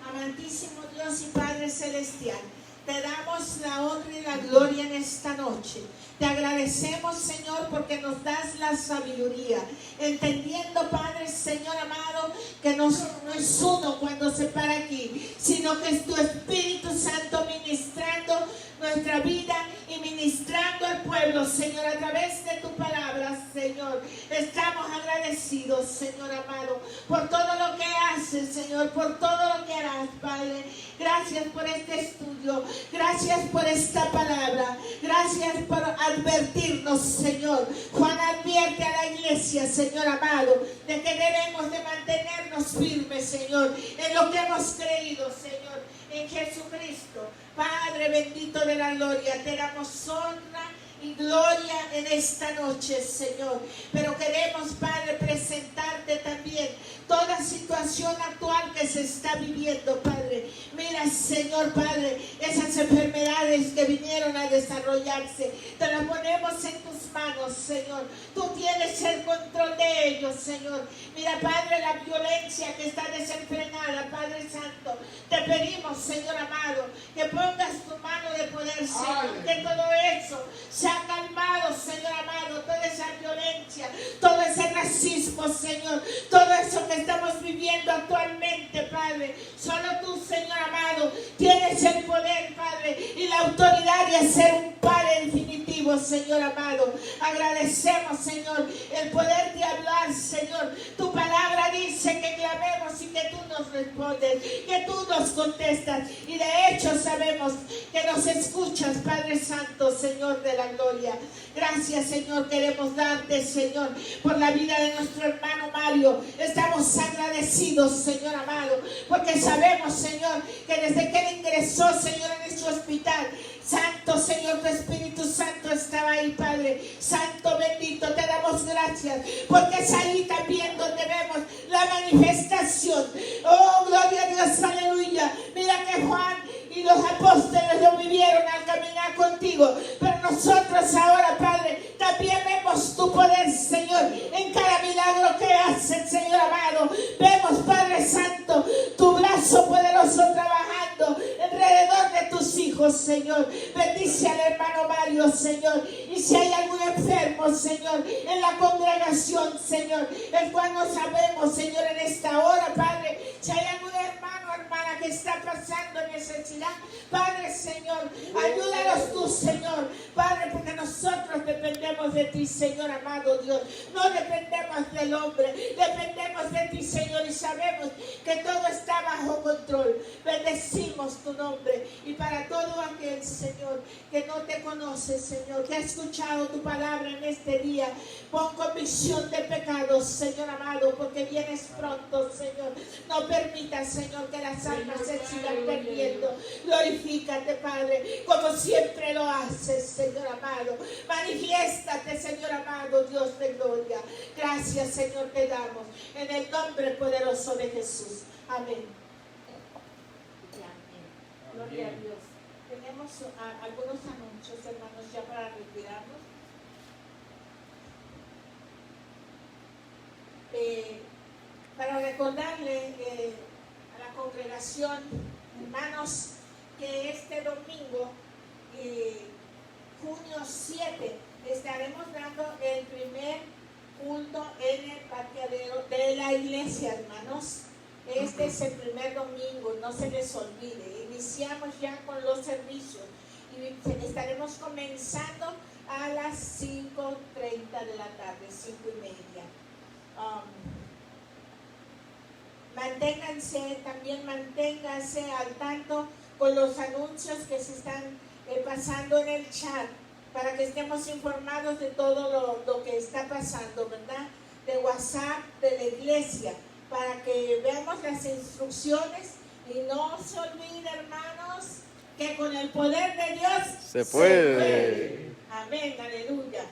Amantísimo Dios y Padre Celestial, te damos la honra y la gloria en esta noche. Te agradecemos, Señor, porque nos das la sabiduría, entendiendo, Padre, Señor amado, que no es uno cuando se para aquí, sino que es tu Espíritu Santo ministrando nuestra vida y ministrando al pueblo, Señor, a través de tu palabra, Señor. Estamos agradecidos, Señor amado, por todo lo que haces, Señor, por todo lo que harás, Padre. Gracias por este estudio, gracias por esta palabra, gracias por advertirnos, Señor. Juan advierte a la iglesia, Señor amado, de que debemos de mantenernos firmes, Señor, en lo que hemos creído, Señor, en Jesucristo. Padre bendito de la gloria, te damos honra y gloria en esta noche, Señor. Pero queremos, Padre, presentarte también toda situación actual que se está viviendo, Padre. Mira, Señor, Padre, esas enfermedades que vinieron a desarrollarse, te las ponemos en tus manos, Señor. Tú tienes el control de ellos, Señor. Mira, Padre, la violencia que está desenfrenada, Padre Santo, te pedimos, Señor amado, que pongas tu mano de poder, Señor, que todo eso se ha calmado, Señor amado, toda esa violencia, todo ese racismo, Señor, todo eso que estamos viviendo actualmente, Padre. Solo tú, Señor amado, tienes el poder, Padre, y la autoridad de hacer un Padre definitivo vivo, Señor amado. Agradecemos, Señor, el poderte hablar, Señor. Tu palabra dice que clamemos y que tú nos respondes, que tú nos contestas. Y de hecho sabemos que nos escuchas, Padre Santo, Señor de la gloria. Gracias, Señor. Queremos darte, Señor, por la vida de nuestro hermano Mario. Estamos agradecidos, Señor amado, porque sabemos, Señor, que desde que él ingresó, Señor, en este hospital, Santo, Señor, tu Espíritu Santo estaba ahí, Padre. Santo, bendito, te damos gracias, porque es ahí también donde vemos la manifestación. Oh, gloria a Dios, aleluya. Mira que Juan y los apóstoles lo vivieron al caminar contigo, pero nosotros ahora, Padre, también vemos tu poder, Señor, en cada milagro que haces, Señor amado. Vemos, Padre Santo, tu brazo poderoso trabajando alrededor de tus hijos, Señor. Bendice al hermano Mario, Señor. Y si hay algún enfermo, Señor, en la congregación, Señor, el cual no sabemos, Señor, en esta hora, Padre, si hay algún hermano o hermana que está pasando necesidad, Padre, Señor, ayúdalos tú, Señor, Padre, porque nosotros dependemos de ti, Señor amado Dios. No dependemos del hombre, dependemos de ti, Señor, y sabemos que todo está bajo control. Bendecimos tu nombre. Y para todo aquel, Señor, que no te conoce, Señor, que ha escuchado tu palabra en este día, pon convicción de pecados, Señor amado, porque vienes pronto, Señor. No permitas, Señor, que las almas se sigan perdiendo. Glorifícate, Padre, como siempre lo haces, Señor amado. Manifiéstate, Señor amado, Dios de gloria. Gracias, Señor, te damos en el nombre poderoso de Jesús. Amén. Gloria a Dios. Tenemos algunos anuncios, hermanos, ya para retirarnos. Para recordarle a la congregación, hermanos, que este domingo, junio 7, estaremos dando el primer culto en el parqueadero de la iglesia, hermanos. Este es el primer domingo, no se les olvide. Iniciamos ya con los servicios y estaremos comenzando a las 5:30 de la tarde, 5:30. Manténganse al tanto con los anuncios que se están pasando en el chat, para que estemos informados de todo lo que está pasando, ¿verdad? De WhatsApp, de la iglesia, para que veamos las instrucciones. Y no se olvide, hermanos, que con el poder de Dios se puede. Amén, aleluya.